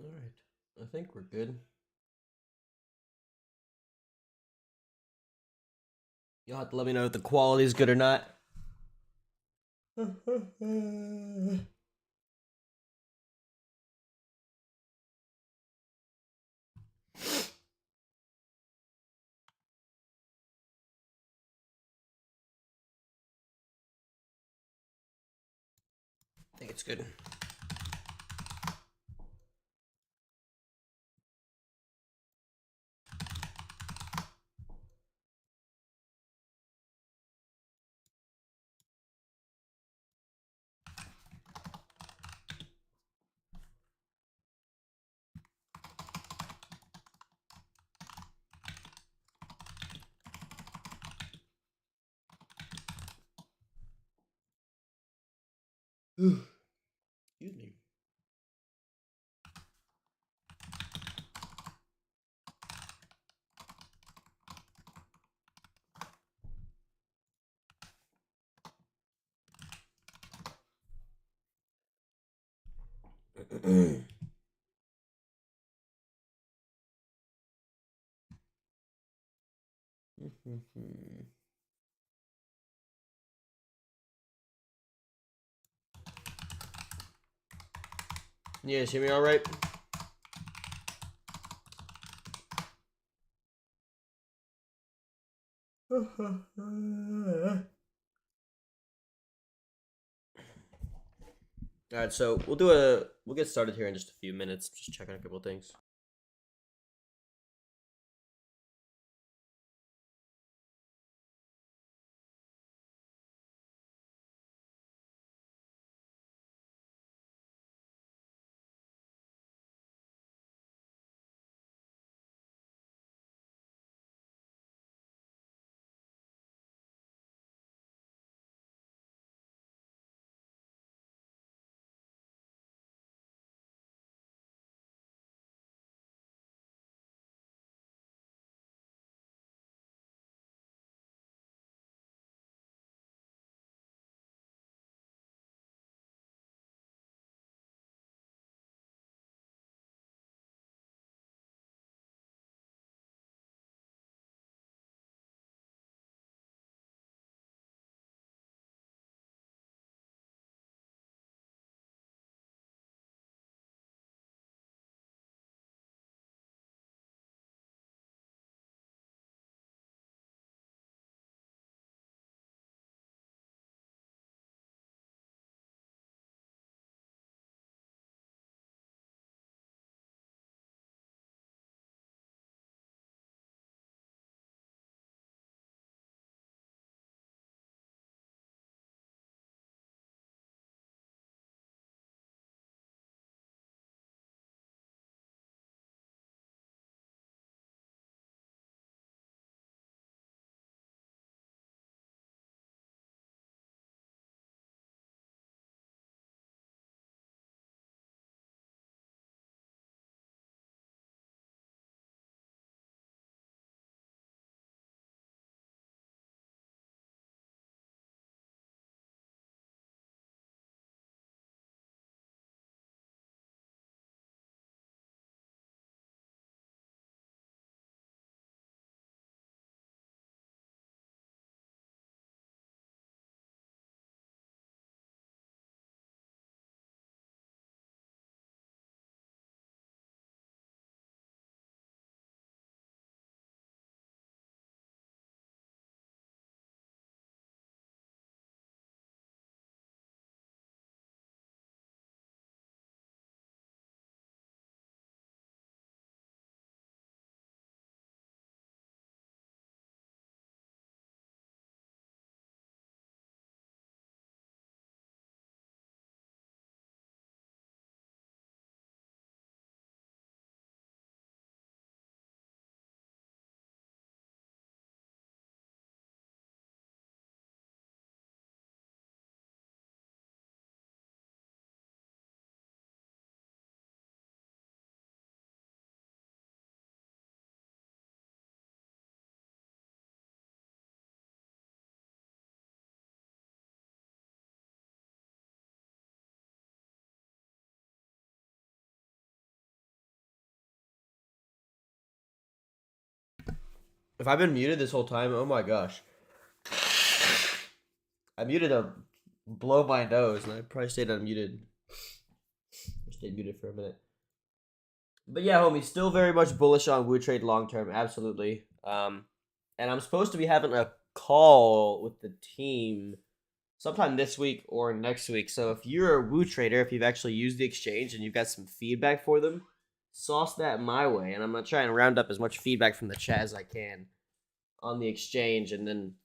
All right. I think we're good. You'll have to let me know if the quality's good or not. I think it's good. Excuse me. Yeah, hear me all right? All right, so we'll get started here in just a few minutes. Just checking a couple things. If I've been muted this whole time, oh my gosh. I muted to blow my nose, and I probably stayed unmuted. Stayed muted for a minute. But yeah, homie, still very much bullish on Wu Trade long term, absolutely. And I'm supposed to be having a call with the team sometime this week or next week. So if you're a Wu Trader, if you've actually used the exchange and you've got some feedback for them, sauce that my way. And I'm gonna try and round up as much feedback from the chat as I can on the exchange, and then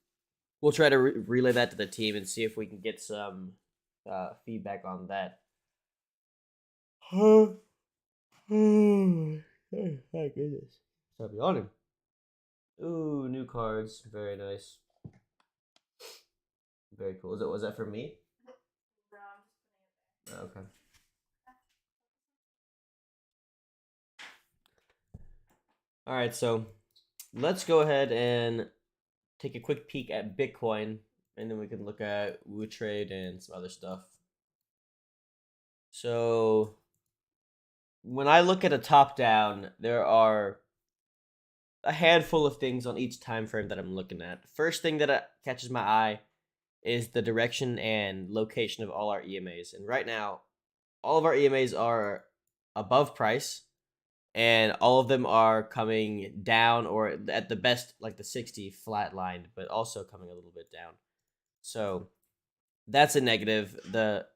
we'll try to relay that to the team and see if we can get some feedback on that. My goodness. Stop yawning. Ooh, new cards. Very nice. Very cool. Was that for me? No, I'm just putting it there. Okay. All right, so let's go ahead and take a quick peek at Bitcoin, and then we can look at Wu Trade and some other stuff. So when I look at a top down, there are a handful of things on each time frame that I'm looking at. First thing that catches my eye is the direction and location of all our EMAs. And right now, all of our EMAs are above price, and all of them are coming down, or at the best, like the 60 flatlined, but also coming a little bit down. So that's a negative. The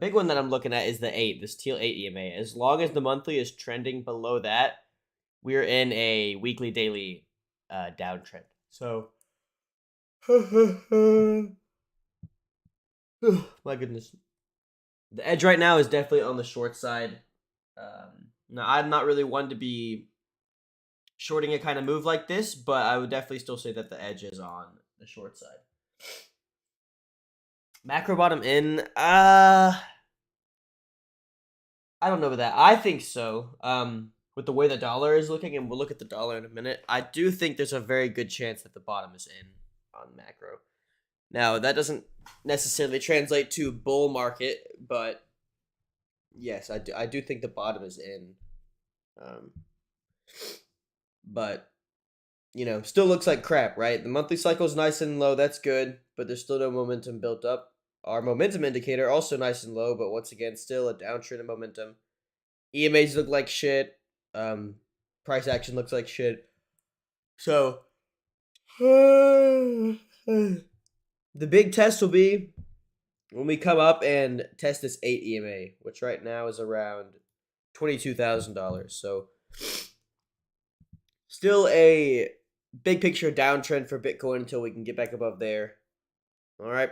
big one that I'm looking at is the 8, this teal 8 EMA. As long as the monthly is trending below that, we're in a weekly, daily downtrend. So, my goodness. The edge right now is definitely on the short side. Now, I'm not really one to be shorting a kind of move like this, but I would definitely still say that the edge is on the short side. Macro bottom in, I don't know about that. I think so. With the way the dollar is looking, and we'll look at the dollar in a minute, I do think there's a very good chance that the bottom is in on macro. Now, that doesn't necessarily translate to bull market, but yes, I do think the bottom is in. But, still looks like crap, right? The monthly cycle is nice and low. That's good, but there's still no momentum built up. Our momentum indicator also nice and low, but once again, still a downtrend in momentum. EMAs look like shit. Price action looks like shit. So, the big test will be when we come up and test this 8 EMA, which right now is around $22,000. So, still a big picture downtrend for Bitcoin until we can get back above there. All right.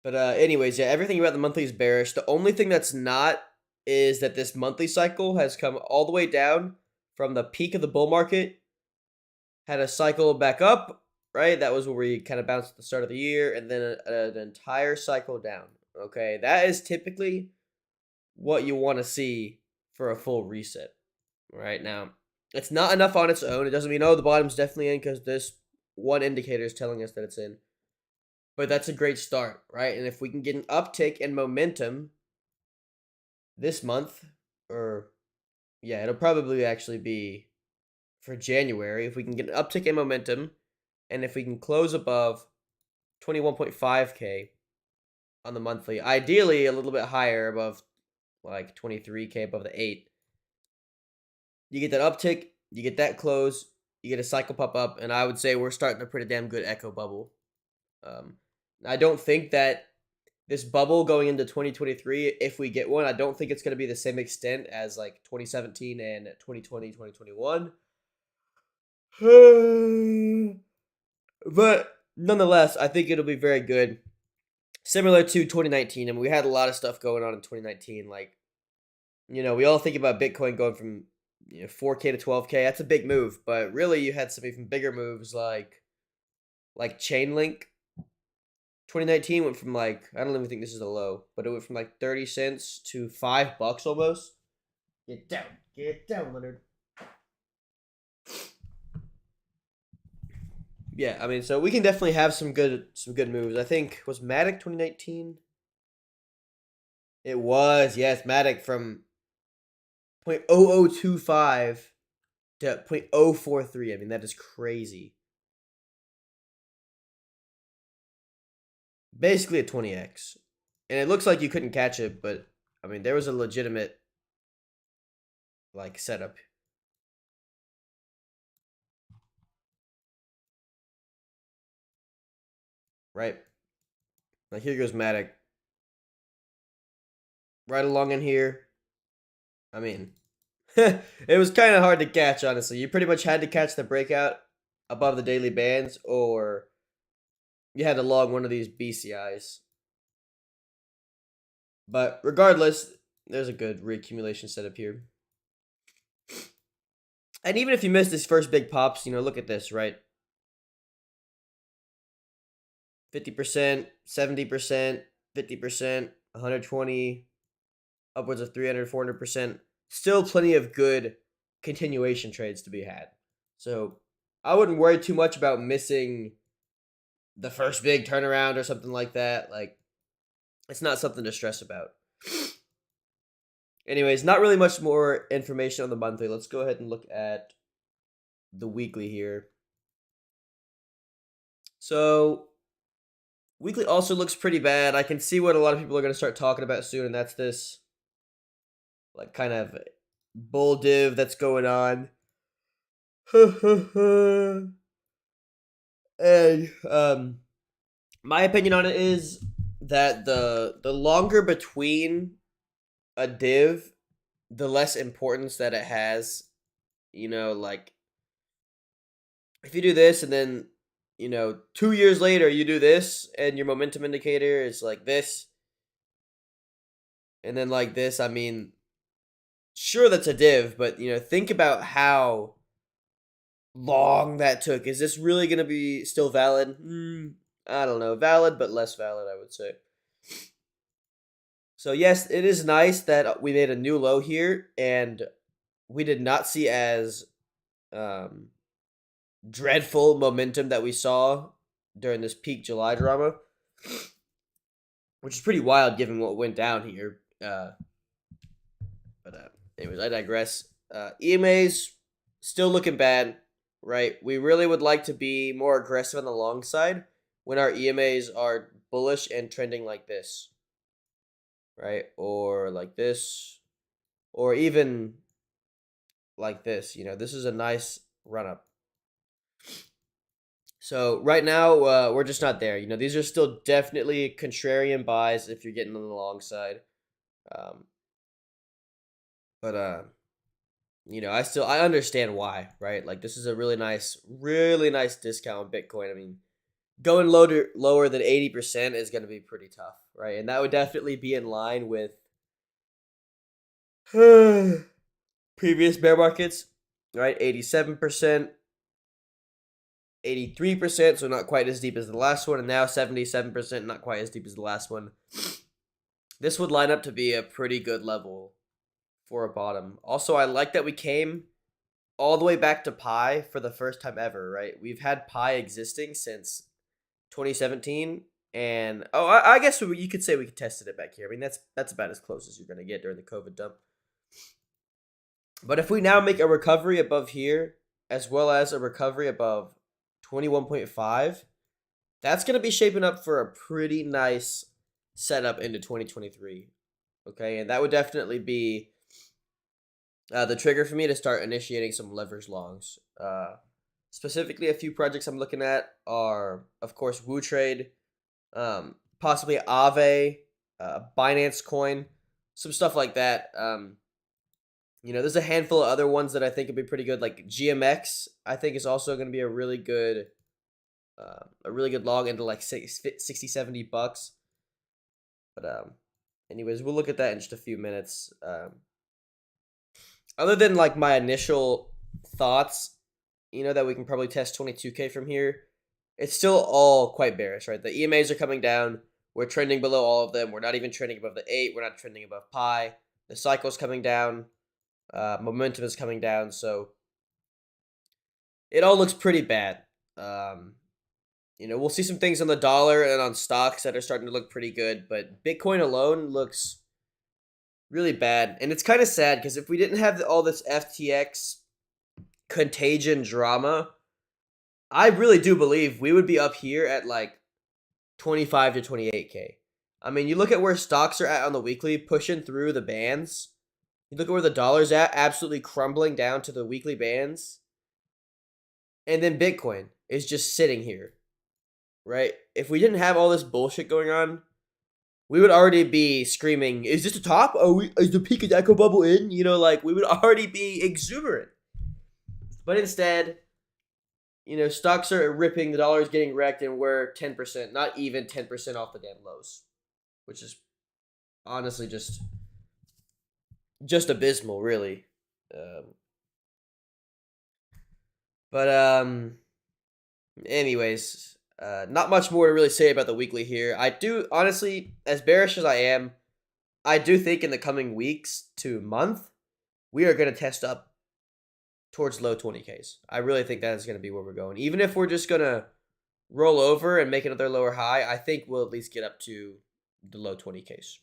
But anyways, yeah, everything about the monthly is bearish. The only thing that's not is that this monthly cycle has come all the way down from the peak of the bull market, had a cycle back up, right? That was where we kind of bounced at the start of the year, and then an entire cycle down. Okay, that is typically what you want to see for a full reset. Right now, it's not enough on its own. It doesn't mean, oh, the bottom's definitely in because this one indicator is telling us that it's in. But that's a great start, right? And if we can get an uptick in momentum this month, or yeah, it'll probably actually be for January. If we can get an uptick in momentum, and if we can close above 21.5K on the monthly, ideally a little bit higher, above like 23K, above the 8, you get that uptick, you get that close, you get a cycle pop up, and I would say we're starting a pretty damn good echo bubble. I don't think that this bubble going into 2023, if we get one, I don't think it's going to be the same extent as like 2017 and 2020, 2021. But nonetheless, I think it'll be very good. Similar to 2019. I mean, we had a lot of stuff going on in 2019. Like, we all think about Bitcoin going from 4K to 12K. That's a big move. But really, you had some even bigger moves like Chainlink. 2019 went from I don't even think this is a low, but it went from 30 cents to $5 almost. Get down, Leonard. Yeah, I mean, so we can definitely have some good moves. I think was Matic 2019. It was, yes, Matic from 0.0025 to 0.043. I mean, that is crazy. Basically a 20x. And it looks like you couldn't catch it, but I mean, there was a legitimate like setup. Right? Like here goes Matic. Right along in here. I mean, it was kind of hard to catch, honestly. You pretty much had to catch the breakout above the daily bands, or you had to log one of these BCIs. But regardless, there's a good reaccumulation setup here. And even if you missed this first big pops, look at this, right? 50%, 70%, 50%, 120, upwards of 300, 400%. Still plenty of good continuation trades to be had. So I wouldn't worry too much about missing the first big turnaround or something like that. Like, it's not something to stress about. Anyways, not really much more information on the monthly. Let's go ahead and look at the weekly here. So, weekly also looks pretty bad. I can see what a lot of people are going to start talking about soon, and that's this like kind of bull div that's going on. And my opinion on it is that the longer between a div, the less importance that it has. Like if you do this and then 2 years later you do this and your momentum indicator is like this and then like this, I mean, sure, that's a div, but think about how long that took. Is this really going to be still valid? I don't know. Valid, but less valid, I would say. So yes, it is nice that we made a new low here, and we did not see as dreadful momentum that we saw during this peak July drama, which is pretty wild given what went down here. But anyways, I digress. EMA's still looking bad, right? We really would like to be more aggressive on the long side when our EMAs are bullish and trending like this, right? Or like this, or even like this. This is a nice run up. So right now, we're just not there. These are still definitely contrarian buys if you're getting on the long side. But I understand why, right? Like this is a really nice discount on Bitcoin. I mean, going lower than 80% is going to be pretty tough, right? And that would definitely be in line with previous bear markets, right? 87%, 83%, so not quite as deep as the last one, and now 77%, not quite as deep as the last one. This would line up to be a pretty good level for a bottom. Also, I like that we came all the way back to pi for the first time ever, right? We've had pi existing since 2017, and I guess you could say we tested it back here. I mean, that's about as close as you're going to get during the COVID dump. But if we now make a recovery above here, as well as a recovery above 21.5, that's going to be shaping up for a pretty nice setup into 2023. Okay, and that would definitely be the trigger for me to start initiating some leverage longs. Specifically, a few projects I'm looking at are, of course, WooTrade, possibly Aave, Binance Coin, some stuff like that. There's a handful of other ones that I think would be pretty good, like GMX. I think is also going to be a really good log into like 60, 70 bucks. But anyways, we'll look at that in just a few minutes. Other than like my initial thoughts, that we can probably test 22K from here, it's still all quite bearish, right? The EMAs are coming down. We're trending below all of them. We're not even trending above the 8. We're not trending above pi. The cycle's coming down. Momentum is coming down. So it all looks pretty bad. We'll see some things on the dollar and on stocks that are starting to look pretty good, but Bitcoin alone looks really bad. And it's kind of sad because if we didn't have all this FTX contagion drama, I really do believe we would be up here at like 25 to 28K. I mean, you look at where stocks are at on the weekly, pushing through the bands. You look at where the dollar's at, absolutely crumbling down to the weekly bands. And then Bitcoin is just sitting here, right? If we didn't have all this bullshit going on, we would already be screaming, is this the top? Is the peak of the echo bubble in? You know, like, we would already be exuberant. But instead, you know, stocks are ripping, the dollar is getting wrecked, and we're 10%, not even 10% off the damn lows, which is honestly just abysmal, really. Anyways, not much more to really say about the weekly here. I do, honestly, as bearish as I am, I do think in the coming weeks to month, we are going to test up towards low 20Ks. I really think that is going to be where we're going. Even if we're just going to roll over and make another lower high, I think we'll at least get up to the low 20Ks.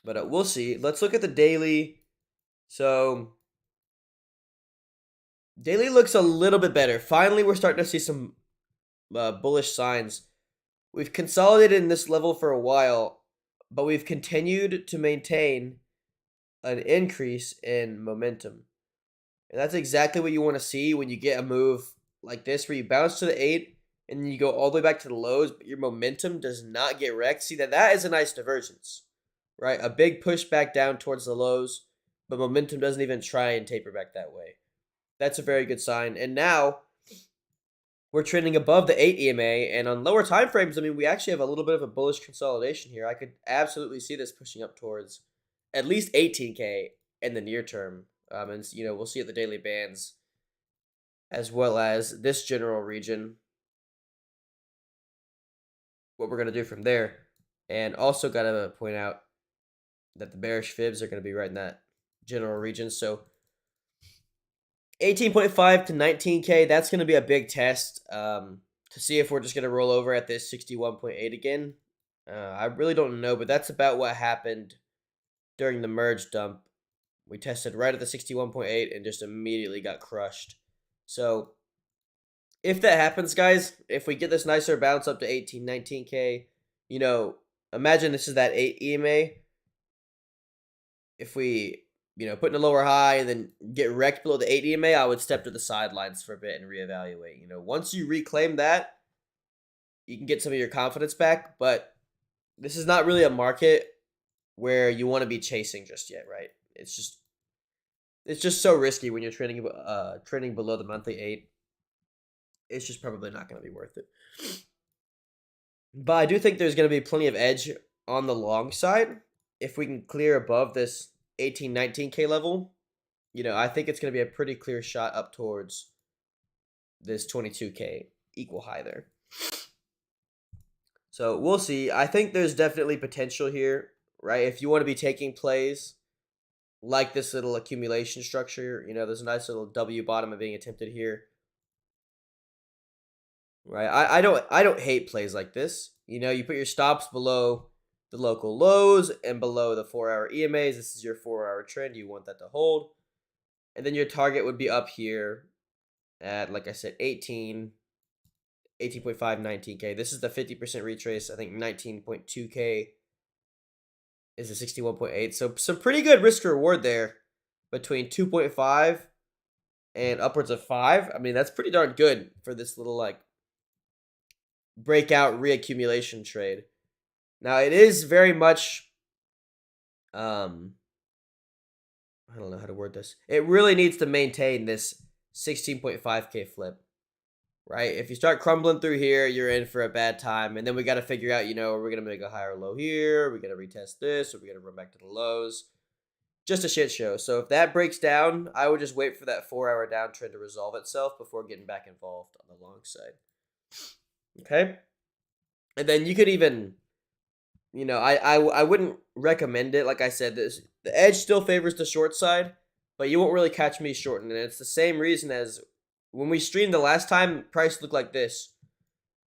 But we'll see. Let's look at the daily. So daily looks a little bit better. Finally, we're starting to see some bullish signs. We've consolidated in this level for a while, but we've continued to maintain an increase in momentum. And that's exactly what you want to see when you get a move like this, where you bounce to the 8 and then you go all the way back to the lows, but your momentum does not get wrecked. See, that is a nice divergence, right? A big push back down towards the lows, but momentum doesn't even try and taper back that way. That's a very good sign. And now we're trending above the 8 EMA, and on lower time frames, I mean, we actually have a little bit of a bullish consolidation here. I could absolutely see this pushing up towards at least 18K in the near term. And, you know, we'll see at the daily bands as well as this general region what we're going to do from there. And also got to point out that the bearish fibs are going to be right in that general region. So 18.5 to 19K, that's going to be a big test to see if we're just going to roll over at this 61.8 again. I really don't know, but that's about what happened during the merge dump. We tested right at the 61.8 and just immediately got crushed. So if that happens, guys, if we get this nicer bounce up to 18, 19K, you know, imagine this is that 8 EMA. If we, you know, put in a lower high and then get wrecked below the 8 EMA, I would step to the sidelines for a bit and reevaluate. You know, once you reclaim that, you can get some of your confidence back, but this is not really a market where you want to be chasing just yet, right? It's just so risky when you're trading below the monthly 8. It's just probably not going to be worth it. But I do think there's going to be plenty of edge on the long side if we can clear above this 18, 19K level. You know, I think it's going to be a pretty clear shot up towards this 22K equal high there. So we'll see. I think there's definitely potential here, right? If you want to be taking plays like this little accumulation structure, you know, there's a nice little W bottom being attempted here. Right? I don't hate plays like this. You know, you put your stops below the local lows and below the 4-hour EMAs. This is your 4-hour trend. You want that to hold. And then your target would be up here at, like I said, 18, 18.5, 19K. This is the 50% retrace. I think 19.2K is the 61.8. So some pretty good risk reward there between 2.5 and upwards of 5. I mean, that's pretty darn good for this little, like, breakout reaccumulation trade. Now, it is very much, I don't know how to word this. It really needs to maintain this 16.5K flip, right? If you start crumbling through here, you're in for a bad time. And then we got to figure out, you know, are we going to make a higher low here? Are we going to retest this? Are we going to run back to the lows? Just a shit show. So if that breaks down, I would just wait for that 4-hour downtrend to resolve itself before getting back involved on the long side. Okay? And then you could even, you know, I wouldn't recommend it. Like I said, the edge still favors the short side, but you won't really catch me shorting. And it's the same reason as when we streamed the last time, price looked like this.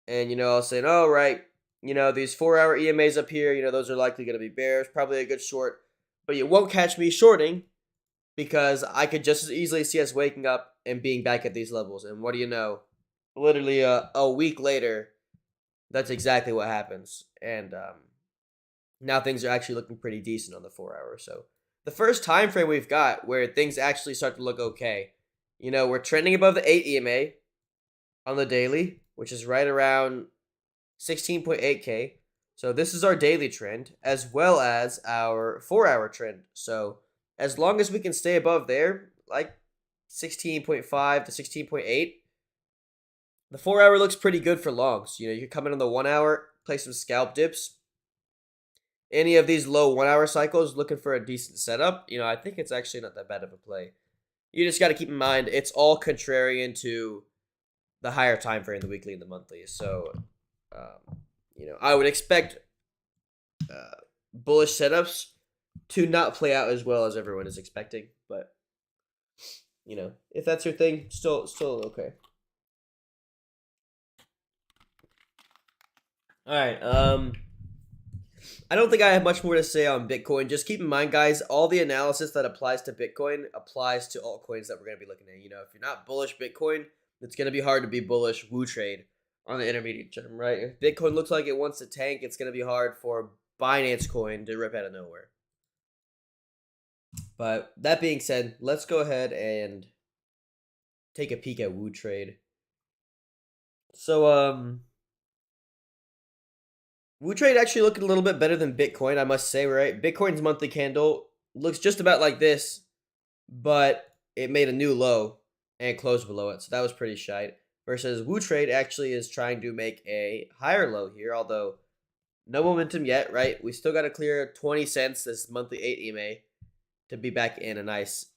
And, you know, I was saying, oh, right, you know, these 4-hour EMAs up here, you know, those are likely going to be bears, probably a good short. But you won't catch me shorting because I could just as easily see us waking up and being back at these levels. And what do you know? Literally a week later, that's exactly what happens. And now things are actually looking pretty decent on the 4 hour. So the first time frame we've got where things actually start to look okay. You know, we're trending above the 8 EMA on the daily, which is right around 16.8K. So this is our daily trend as well as our 4 hour trend. So as long as we can stay above there, like 16.5 to 16.8, the 4 hour looks pretty good for longs. You know, you can come in on the 1 hour, play some scalp dips. Any of these low 1 hour cycles looking for a decent setup, you know, I think it's actually not that bad of a play. You just got to keep in mind it's all contrarian to the higher time frame, the weekly and the monthly. So, you know, I would expect bullish setups to not play out as well as everyone is expecting. But, you know, if that's your thing, still okay. All right. I don't think I have much more to say on Bitcoin. Just keep in mind, guys, all the analysis that applies to Bitcoin applies to altcoins that we're going to be looking at. You know, if you're not bullish Bitcoin, it's going to be hard to be bullish Wu Trade on the intermediate term, right? If Bitcoin looks like it wants to tank, it's going to be hard for Binance Coin to rip out of nowhere. But that being said, let's go ahead and take a peek at Wu Trade. So, Wu Trade actually looking a little bit better than Bitcoin, I must say, right? Bitcoin's monthly candle looks just about like this, but it made a new low and closed below it, so that was pretty shite. Versus Wu Trade actually is trying to make a higher low here, although no momentum yet, right? We still got to clear 20 cents this monthly 8 EMA to be back in a nice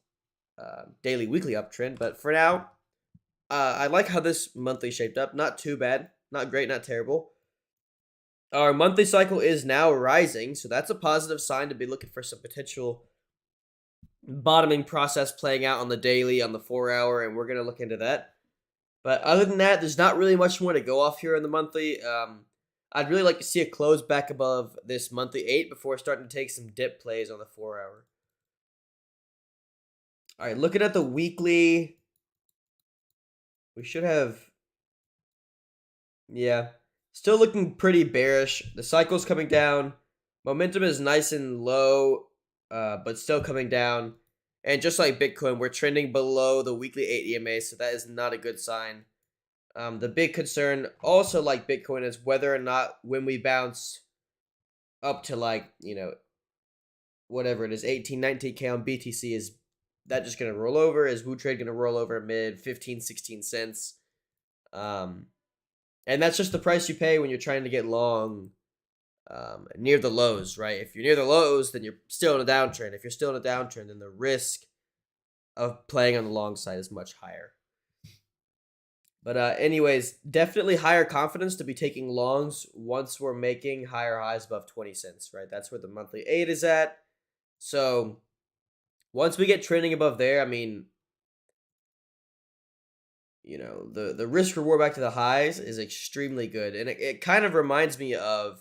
daily, weekly uptrend. But for now, I like how this monthly shaped up. Not too bad, not great, not terrible. Our monthly cycle is now rising, so that's a positive sign to be looking for some potential bottoming process playing out on the daily, on the 4 hour, and we're going to look into that. But other than that, there's not really much more to go off here in the monthly. I'd really like to see a close back above this monthly 8 before starting to take some dip plays on the 4 hour. All right, looking at the weekly, we should have, yeah, still looking pretty bearish. The cycle's coming down. Momentum is nice and low, but still coming down. And just like Bitcoin, we're trending below the weekly 8 EMA, so that is not a good sign. The big concern, also like Bitcoin, is whether or not when we bounce up to like, you know, whatever it is, 18, 19K on BTC, is that just going to roll over? Is Wu Trade going to roll over mid 15, 16 cents? And that's just the price you pay when you're trying to get long near the lows, right? If you're near the lows, then you're still in a downtrend. If you're still in a downtrend, then the risk of playing on the long side is much higher. But anyways, definitely higher confidence to be taking longs once we're making higher highs above 20 cents, right? That's where the monthly 8 is at. So once we get trending above there, I mean, you know, the risk reward back to the highs is extremely good. And it kind of reminds me of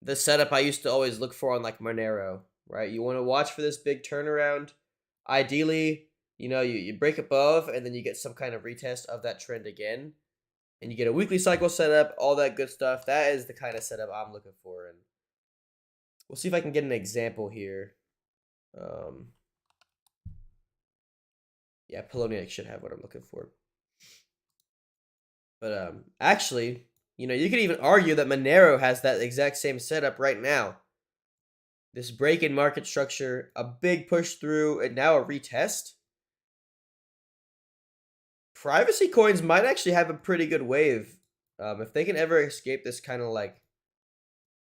the setup I used to always look for on like Monero, right? You want to watch for this big turnaround. Ideally, you know, you break above and then you get some kind of retest of that trend again. And you get a weekly cycle setup, all that good stuff. That is the kind of setup I'm looking for. And we'll see if I can get an example here. Yeah, Poloniex should have what I'm looking for. But actually, you know, you could even argue that Monero has that exact same setup right now. This break in market structure, a big push through, and now a retest. Privacy coins might actually have a pretty good wave. If they can ever escape this kind of like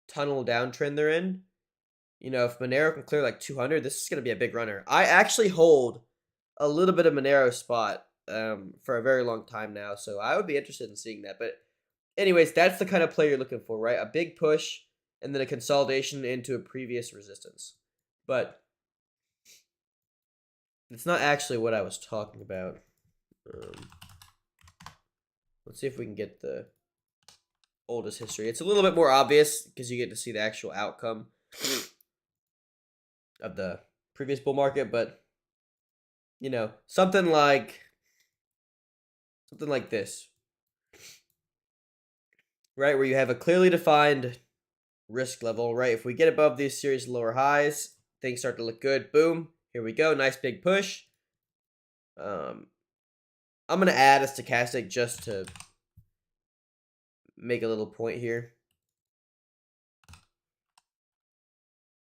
tunnel downtrend they're in. You know, if Monero can clear like 200, this is going to be a big runner. I actually hold a little bit of Monero spot for a very long time now, so I would be interested in seeing that. But anyways, that's the kind of play you're looking for, right? A big push and then a consolidation into a previous resistance. But it's not actually what I was talking about. Let's see if we can get the oldest history. It's a little bit more obvious because you get to see the actual outcome of the previous bull market, but you know, something like this, right? Where you have a clearly defined risk level, right? If we get above these series lower highs, things start to look good. Boom. Here we go. Nice big push. I'm going to add a stochastic just to make a little point here.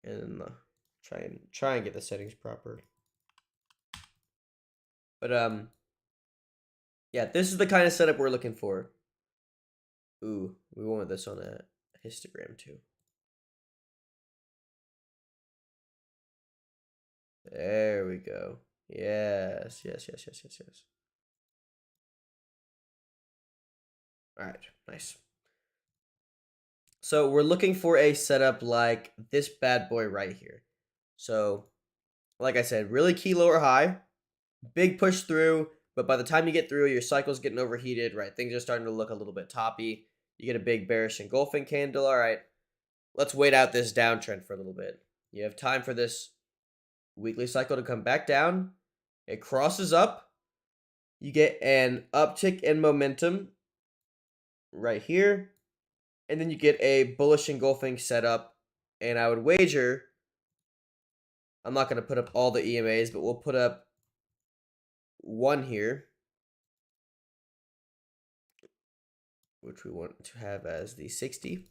And try and get the settings proper. But yeah, this is the kind of setup we're looking for. Ooh, we want this on a histogram too. There we go. Yes. All right, nice. So we're looking for a setup like this bad boy right here. So, like I said, really key lower high, big push through, but by the time you get through, your cycle's getting overheated, right? Things are starting to look a little bit toppy. You get a big bearish engulfing candle. All right, let's wait out this downtrend for a little bit. You have time for this weekly cycle to come back down. It crosses up. You get an uptick in momentum right here. And then you get a bullish engulfing setup. And I would wager, I'm not going to put up all the EMAs, but we'll put up one here, which we want to have as the 60.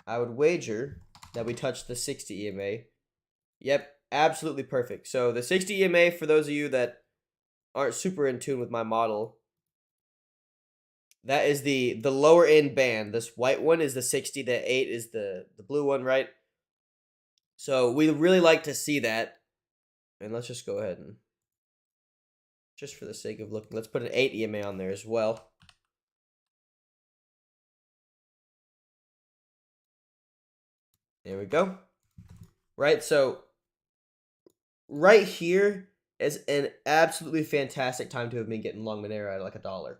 I would wager that we touch the 60 EMA. Yep, absolutely perfect. So the 60 EMA, for those of you that aren't super in tune with my model, that is the lower end band. This white one is the 60, the 8 is the blue one, right? So we really like to see that. And let's just go ahead and, just for the sake of looking, let's put an 8 EMA on there as well. There we go. Right, so right here is an absolutely fantastic time to have been getting long Monero at like $1.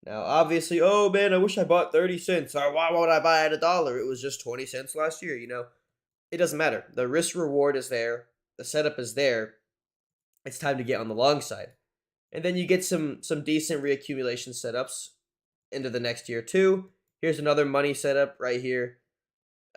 Now, obviously, oh man, I wish I bought 30 cents. Or why would I buy at $1? It was just 20 cents last year, you know? It doesn't matter. The risk reward is there. The setup is there. It's time to get on the long side. And then you get some decent reaccumulation setups into the next year too. Here's another money setup right here.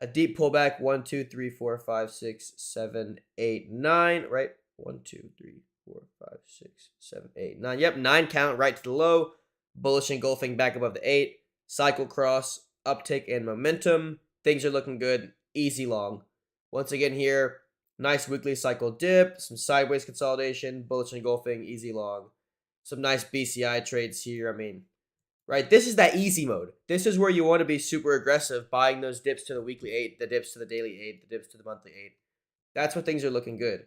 A deep pullback, 1, 2, 3, 4, 5, 6, 7, 8, 9, right? 1, 2, 3, 4, 5, 6, 7, 8, 9. Yep, 9 count right to the low. Bullish engulfing back above the 8. Cycle cross, uptick in momentum. Things are looking good. Easy long. Once again here, nice weekly cycle dip, some sideways consolidation, bullish engulfing, easy long. Some nice BCI trades here. I mean, right, this is that easy mode. This is where you want to be super aggressive, buying those dips to the weekly 8, the dips to the daily 8, the dips to the monthly 8. That's what things are looking good.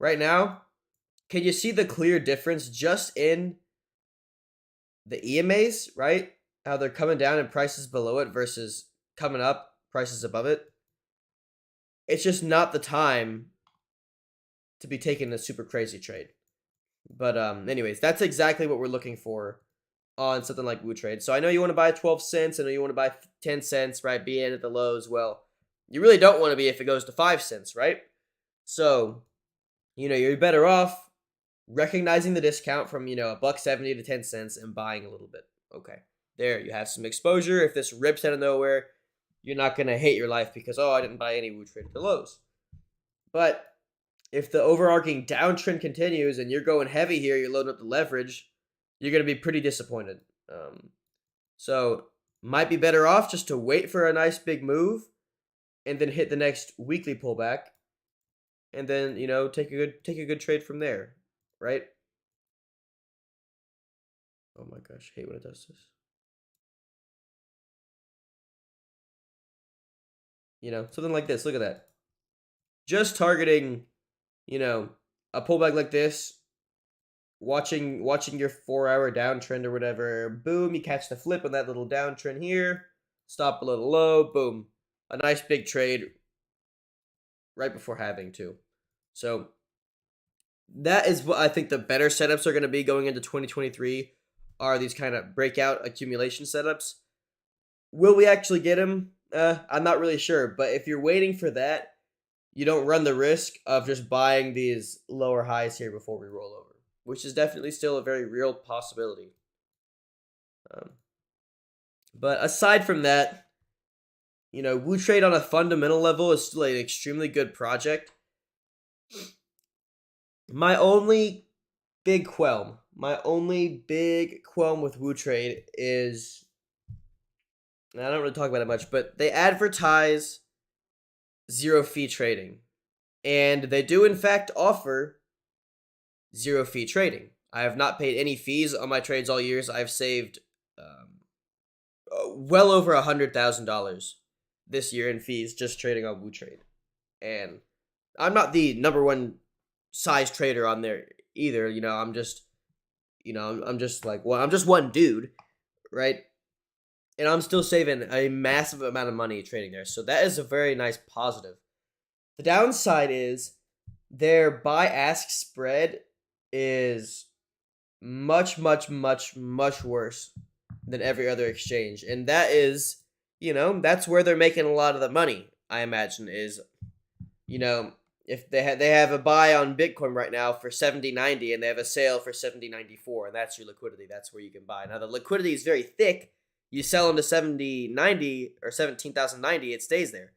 Right now, can you see the clear difference just in the EMAs, right? How they're coming down in prices below it versus coming up prices above it. It's just not the time to be taking a super crazy trade. But anyways, that's exactly what we're looking for on something like Wu Trade. So I know you want to buy 12 cents. I know you want to buy 10 cents, right? Be in at the lows. Well, you really don't want to be if it goes to 5 cents, right? So, you know, you're better off recognizing the discount from, you know, $1.70 to 10 cents and buying a little bit. Okay, there you have some exposure. If this rips out of nowhere, you're not going to hate your life because, oh, I didn't buy any Wu Trade at the lows. But if the overarching downtrend continues and you're going heavy here, you're loading up the leverage, you're going to be pretty disappointed. So might be better off just to wait for a nice big move and then hit the next weekly pullback and then, you know, take a good trade from there, right? Oh my gosh, I hate when it does this. You know, something like this. Look at that. Just targeting, you know, a pullback like this, watching your 4-hour downtrend or whatever. Boom, you catch the flip on that little downtrend here. Stop below the low. Boom. A nice big trade right before having to. So that is what I think the better setups are going to be going into 2023 are these kind of breakout accumulation setups. Will we actually get them? I'm not really sure. But if you're waiting for that, you don't run the risk of just buying these lower highs here before we roll over, which is definitely still a very real possibility. Um, but aside from that, Wu Trade on a fundamental level is still an extremely good project. My only big qualm with Wu Trade is, and I don't really talk about it much, but they advertise zero fee trading. And they do, in fact, offer zero fee trading. I have not paid any fees on my trades all years. I've saved well over $100,000 this year in fees just trading on Wu Trade. And I'm not the number one size trader on there either. I'm just one dude, right? And I'm still saving a massive amount of money trading there. So that is a very nice positive. The downside is their buy-ask spread is much, much, much, much worse than every other exchange. And that is, that's where they're making a lot of the money, I imagine, is, if they have a buy on Bitcoin right now for 70.90 and they have a sale for 70.94, and that's your liquidity. That's where you can buy. Now, the liquidity is very thick. You sell into 70.90 or 17,090, it stays there.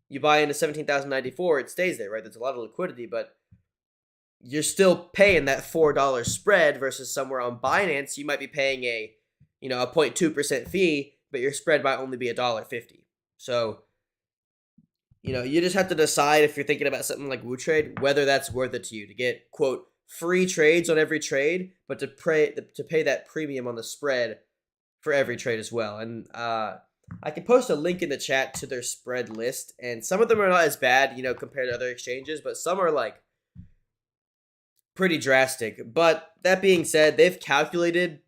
You buy into 17,094, it stays there, right? There's a lot of liquidity, but you're still paying that $4 spread versus somewhere on Binance, you might be paying a 0.2% fee, but your spread might only be $1.50. So, you just have to decide if you're thinking about something like Wu Trade, whether that's worth it to you to get, quote, free trades on every trade, but to pay that premium on the spread for every trade as well. And I can post a link in the chat to their spread list, and some of them are not as bad, compared to other exchanges, but some are like pretty drastic. But that being said, they've calculated,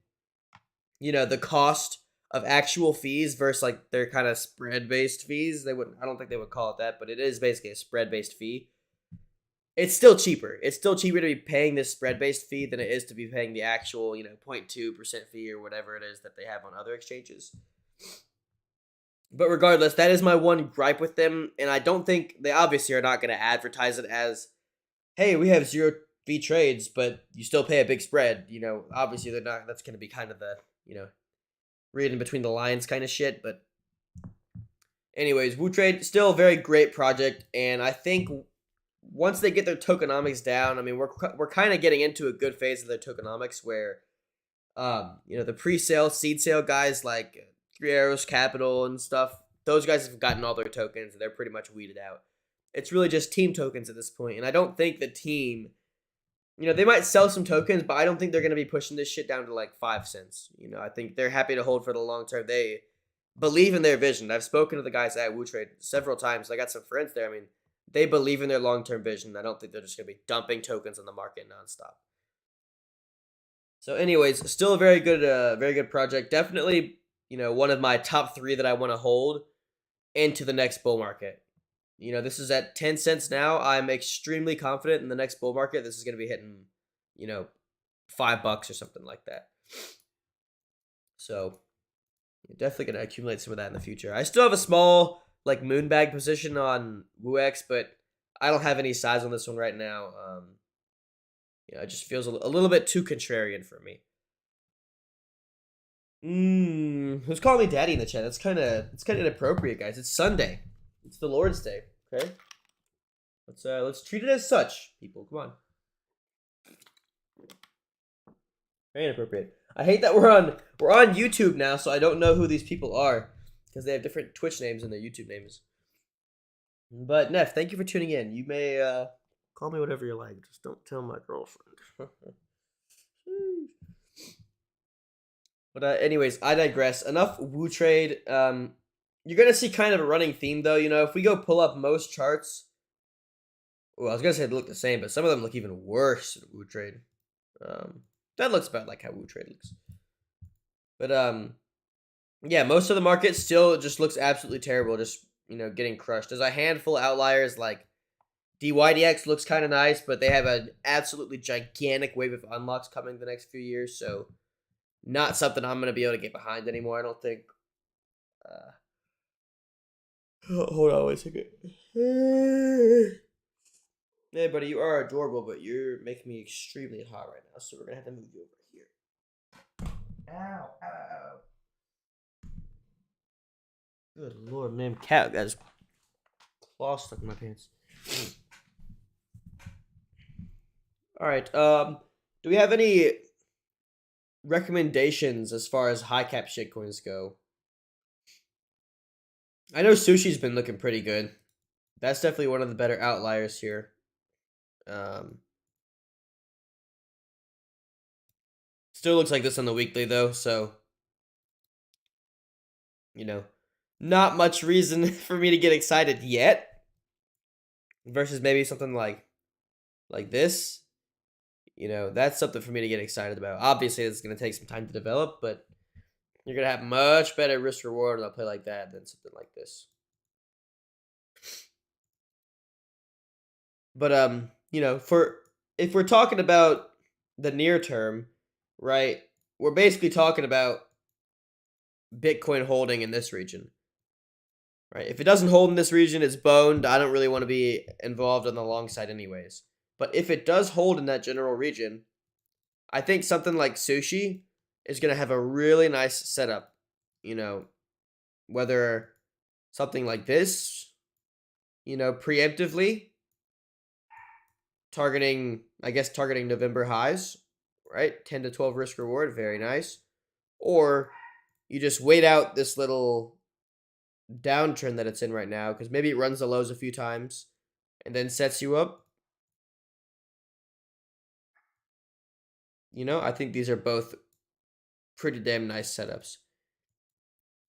the cost of actual fees versus like their kind of spread-based fees. I don't think they would call it that, but it is basically a spread-based fee. It's still cheaper. It's still cheaper to be paying this spread-based fee than it is to be paying the actual, 0.2% fee or whatever it is that they have on other exchanges. But regardless, that is my one gripe with them, and I don't think they obviously are not going to advertise it as, hey, we have zero fee trades, but you still pay a big spread. Obviously they're not. That's going to be kind of the, reading between the lines kind of shit. But anyways, Wu Trade, still a very great project, and I think once they get their tokenomics down, I mean, we're kind of getting into a good phase of their tokenomics where, the pre-sale, seed sale guys like Three Arrows Capital and stuff, those guys have gotten all their tokens and they're pretty much weeded out. It's really just team tokens at this point, and I don't think the team, they might sell some tokens, but I don't think they're going to be pushing this shit down to like 5 cents. I think they're happy to hold for the long term. They believe in their vision. I've spoken to the guys at Wu Trade several times. I got some friends there. I mean, they believe in their long-term vision. I don't think they're just going to be dumping tokens on the market nonstop. So anyways, still a very good project. Definitely, one of my top 3 that I want to hold into the next bull market. This is at 10 cents now. I'm extremely confident in the next bull market. This is going to be hitting, $5 or something like that. So definitely going to accumulate some of that in the future. I still have a small like moonbag position on WooX, but I don't have any size on this one right now. It just feels a little bit too contrarian for me. Who's calling me daddy in the chat? It's kind of inappropriate, guys. It's Sunday. It's the Lord's Day. Okay, let's treat it as such, people. Come on. Very inappropriate. I hate that we're on YouTube now, so I don't know who these people are because they have different Twitch names and their YouTube names. But Neff, thank you for tuning in. You may call me whatever you like. Just don't tell my girlfriend. But anyways, I digress. Enough Wu Trade. You're gonna see kind of a running theme though. If we go pull up most charts. Well, I was gonna say they look the same, but some of them look even worse than Wu Trade. That looks about like how Wu Trade looks. But yeah, most of the market still just looks absolutely terrible. Just getting crushed. There's a handful of outliers like DYDX looks kind of nice, but they have an absolutely gigantic wave of unlocks coming the next few years. So not something I'm gonna be able to get behind anymore. I don't think. Hold on, wait a second. Hey, buddy, you are adorable, but you're making me extremely hot right now, so we're gonna have to move you over here. Ow, ow. Good lord, man. Cat got his claw stuck in my pants. Alright, do we have any recommendations as far as high cap shitcoins go? I know sushi's been looking pretty good. That's definitely one of the better outliers here. Still looks like this on the weekly though, so not much reason for me to get excited yet. Versus maybe something like this. That's something for me to get excited about. Obviously, it's going to take some time to develop, but you're going to have much better risk reward on a play like that than something like this. But if we're talking about the near term, right? We're basically talking about Bitcoin holding in this region. Right? If it doesn't hold in this region, it's boned. I don't really want to be involved on the long side anyways. But if it does hold in that general region, I think something like sushi is going to have a really nice setup. Whether something like this, preemptively targeting November highs, right? 10 to 12 risk reward, very nice. Or you just wait out this little downtrend that it's in right now, because maybe it runs the lows a few times and then sets you up. I think these are both pretty damn nice setups.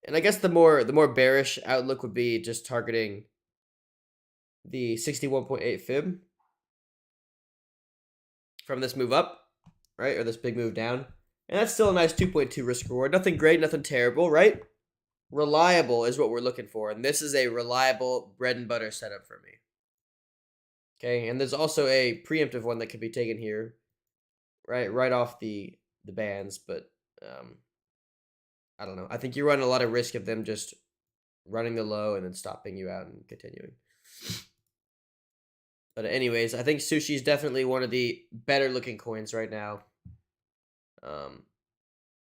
And I guess the more bearish outlook would be just targeting the 61.8 fib from this move up, right? Or this big move down. And that's still a nice 2.2 risk reward. Nothing great, nothing terrible, right? Reliable is what we're looking for. And this is a reliable bread and butter setup for me. Okay, and there's also a preemptive one that could be taken here, right off the bands, but I don't know. I think you run a lot of risk of them just running the low and then stopping you out and continuing. But anyways, I think sushi is definitely one of the better looking coins right now.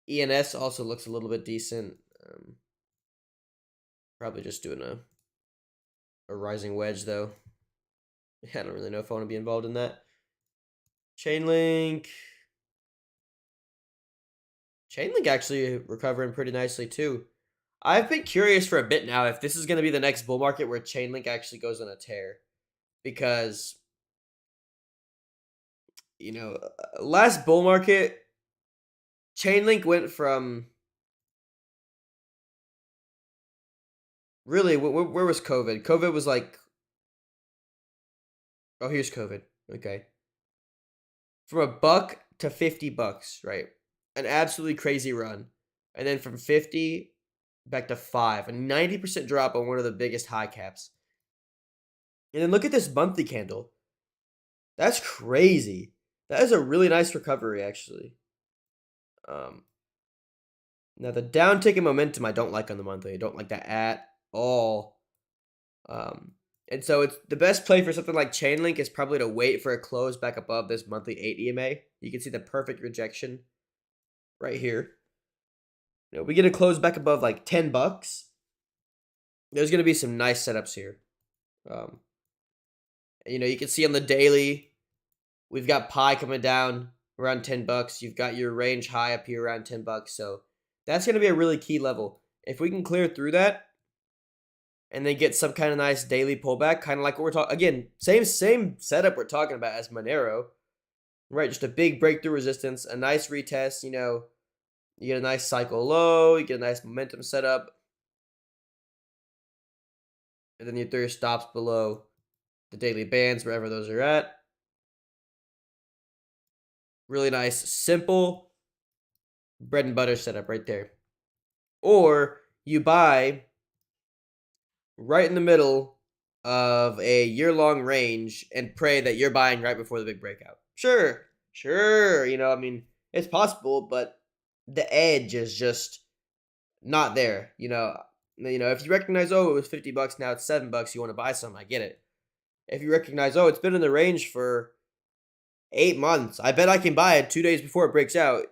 ENS also looks a little bit decent. Probably just doing a rising wedge though. I don't really know if I want to be involved in that. Chainlink actually recovering pretty nicely too. I've been curious for a bit now if this is going to be the next bull market where Chainlink actually goes on a tear. Because, last bull market, Chainlink went from... Really, where was COVID? COVID was like... Oh, here's COVID. Okay. From $1 to $50, right? An absolutely crazy run. And then from 50 back to 5. A 90% drop on one of the biggest high caps. And then look at this monthly candle. That's crazy. That is a really nice recovery, actually. Now, the downtick in momentum I don't like on the monthly. I don't like that at all. And so it's the best play for something like Chainlink is probably to wait for a close back above this monthly 8 EMA. You can see the perfect rejection right here. We get a close back above like $10. There's going to be some nice setups here. You can see on the daily, we've got pie coming down around $10. You've got your range high up here around $10. So that's going to be a really key level. If we can clear through that and then get some kind of nice daily pullback, kind of like what we're talking, again, same setup we're talking about as Monero, right? Just a big breakthrough resistance, a nice retest, you get a nice cycle low, you get a nice momentum setup, and then you throw your stops below the daily bands, wherever those are at. Really nice, simple bread and butter setup right there. Or you buy right in the middle of a year-long range and pray that you're buying right before the big breakout. Sure. It's possible, but the edge is just not there. If you recognize, oh, it was $50, now it's $7, you want to buy some, I get it. if you recognize, oh, it's been in the range for 8 months. I bet I can buy it 2 days before it breaks out.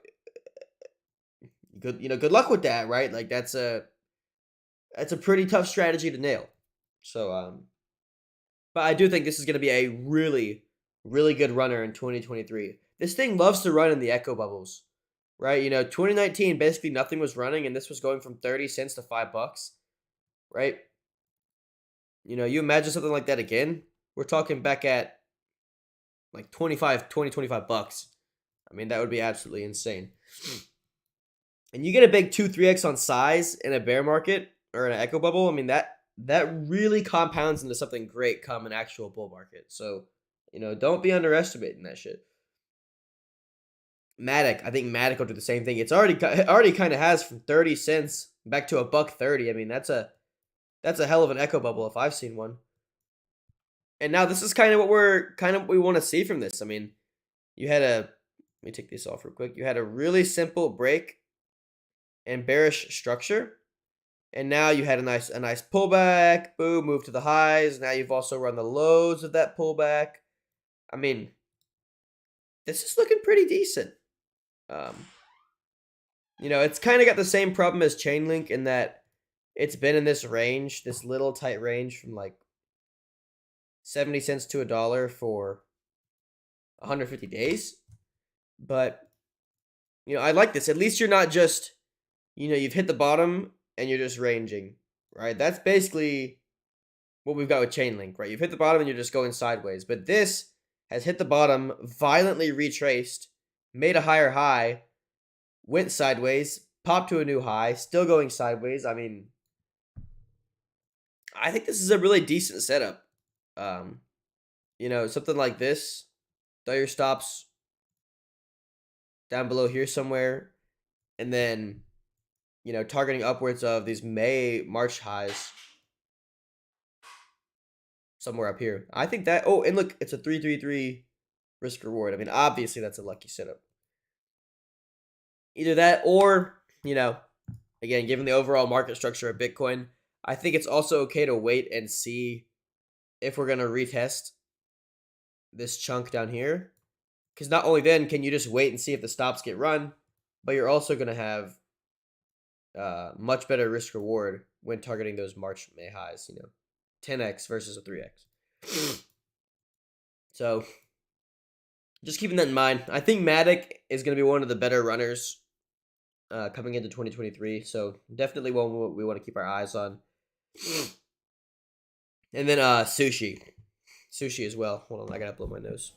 Good luck with that, right? Like that's a pretty tough strategy to nail. So but I do think this is going to be a really really good runner in 2023. This thing loves to run in the echo bubbles, right? 2019 basically nothing was running and this was going from 30 cents to $5, right? You imagine something like that again, we're talking back at like 25 bucks. I mean, that would be absolutely insane. And you get a big 2-3x on size in a bear market or in an echo bubble. I mean, that really compounds into something great come an actual bull market. So, don't be underestimating that shit. Matic, I think Matic will do the same thing. It already kind of has from 30 cents back to $1.30. I mean, that's a hell of an echo bubble if I've seen one. And now this is kind of what we want to see from this. I mean, let me take this off real quick. You had a really simple break and bearish structure. And now you had a nice pullback, boom, move to the highs. Now you've also run the lows of that pullback. I mean, this is looking pretty decent. It's kind of got the same problem as Chainlink in that it's been in this range, this little tight range from like 70 cents to $1 for 150 days. But, I like this. At least you're not just, you've hit the bottom and you're just ranging, right? That's basically what we've got with Chainlink, right? You've hit the bottom and you're just going sideways. But this has hit the bottom, violently retraced, made a higher high, went sideways, popped to a new high, still going sideways. I mean, I think this is a really decent setup. Something like this, throw your stops down below here somewhere, and then, targeting upwards of these March highs somewhere up here. I think that, oh, and look, it's a 333 risk reward. I mean, obviously that's a lucky setup. Either that or, again, given the overall market structure of Bitcoin, I think it's also okay to wait and see if we're going to retest this chunk down here. Because not only then can you just wait and see if the stops get run, but you're also going to have much better risk reward when targeting those March May highs, 10x versus a 3x. So just keeping that in mind. I think Matic is going to be one of the better runners coming into 2023. So definitely one we want to keep our eyes on. And then Sushi as well. Hold on, I gotta blow my nose.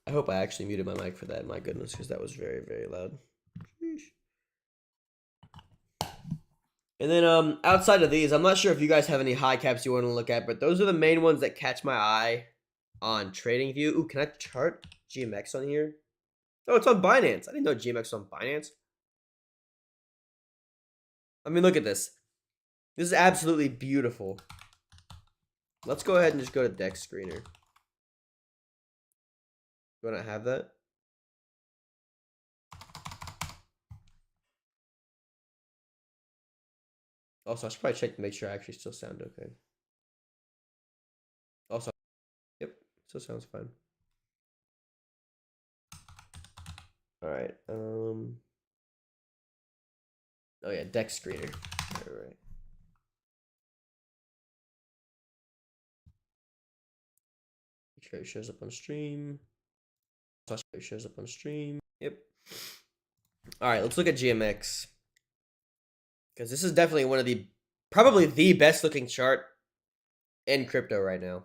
I hope I actually muted my mic for that. My goodness, because that was very, very loud. And then outside of these, I'm not sure if you guys have any high caps you want to look at, but those are the main ones that catch my eye on TradingView. Ooh, can I chart GMX on here? Oh, it's on Binance. I didn't know GMX was on Binance. I mean, look at this. This is absolutely beautiful. Let's go ahead and just go to Dex Screener. You want to have that? Also, I should probably check to make sure I actually still sound okay. Also, yep, still sounds fine. All right. Oh yeah, Dex Screener. All right. Make sure it shows up on stream. It shows up on stream. Yep. All right, let's look at GMX. Because this is definitely one of probably the best looking chart in crypto right now.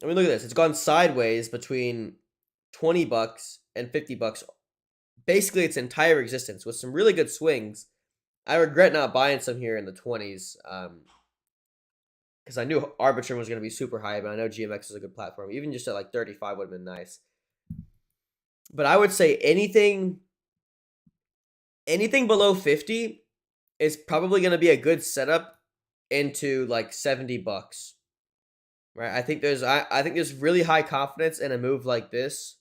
I mean, look at this. It's gone sideways between 20 bucks and 50 bucks. Basically, its entire existence with some really good swings. I regret not buying some here in the 20s. Because I knew Arbitrum was going to be super high, but I know GMX is a good platform. Even just at like 35 would have been nice. But I would say anything below 50 is probably going to be a good setup into like 70 bucks. right? I think there's really high confidence in a move like this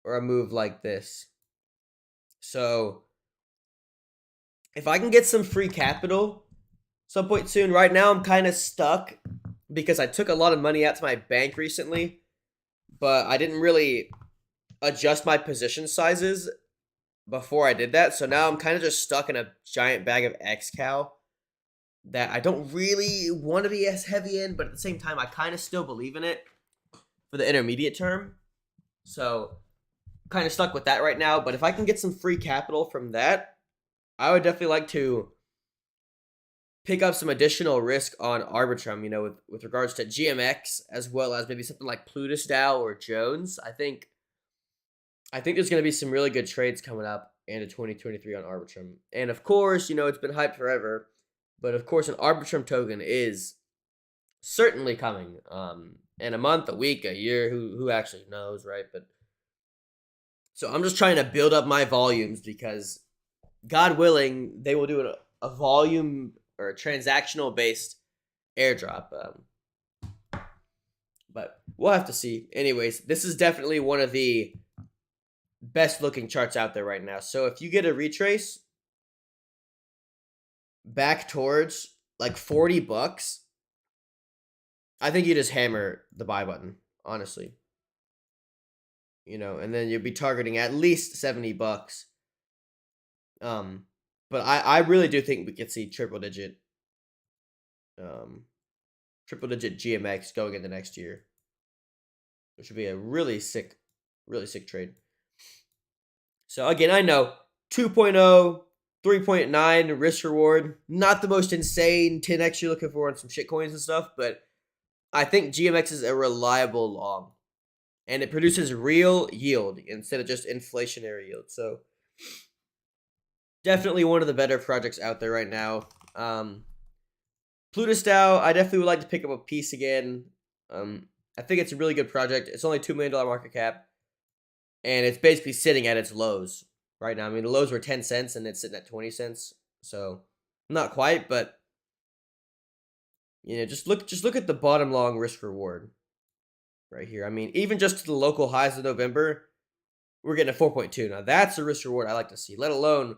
or a move like this. So if I can get some free capital some point soon, right now I'm kind of stuck because I took a lot of money out to my bank recently, but I didn't really adjust my position sizes before I did that. So now I'm kind of just stuck in a giant bag of X cow that I don't really want to be as heavy in, but at the same time, I kind of still believe in it for the intermediate term. So kind of stuck with that right now. But if I can get some free capital from that, I would definitely like to pick up some additional risk on Arbitrum, with regards to GMX as well as maybe something like Plutus DAO or Jones. I think there's going to be some really good trades coming up into 2023 on Arbitrum. And of course, it's been hyped forever, but of course an Arbitrum token is certainly coming in a month, a week, a year, who actually knows, right? But so I'm just trying to build up my volumes because God willing, they will do a volume or a transactional based airdrop. But we'll have to see. Anyways, this is definitely one of the best looking charts out there right now. So if you get a retrace back towards like $40, I think you just hammer the buy button, honestly. And then you'll be targeting at least $70. But I really do think we could see triple digit GMX going into next year, which would be a really sick trade. So again, I know 2.0, 3.9 risk reward, not the most insane 10x you're looking for on some shitcoins and stuff, but I think GMX is a reliable long, and it produces real yield instead of just inflationary yield. So definitely one of the better projects out there right now. Plutus DAO, I definitely would like to pick up a piece again. I think it's a really good project. It's only $2 million market cap, and it's basically sitting at its lows right now. I mean, the lows were 10 cents, and it's sitting at 20 cents. So not quite, but just look at the bottom long risk reward right here. I mean, even just to the local highs of November, we're getting a 4.2. Now that's a risk reward I like to see, let alone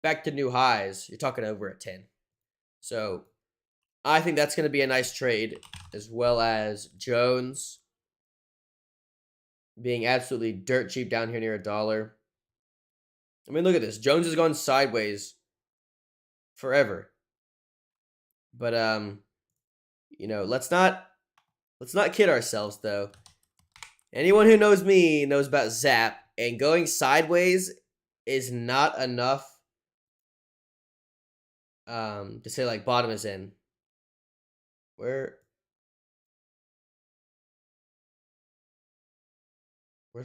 back to new highs. You're talking over at 10. So I think that's going to be a nice trade, as well as Jones being absolutely dirt cheap down here near $1. I mean, look at this. Jones has gone sideways forever. But let's not kid ourselves though. Anyone who knows me knows about Zap, and going sideways is not enough to say like bottom is in. Where's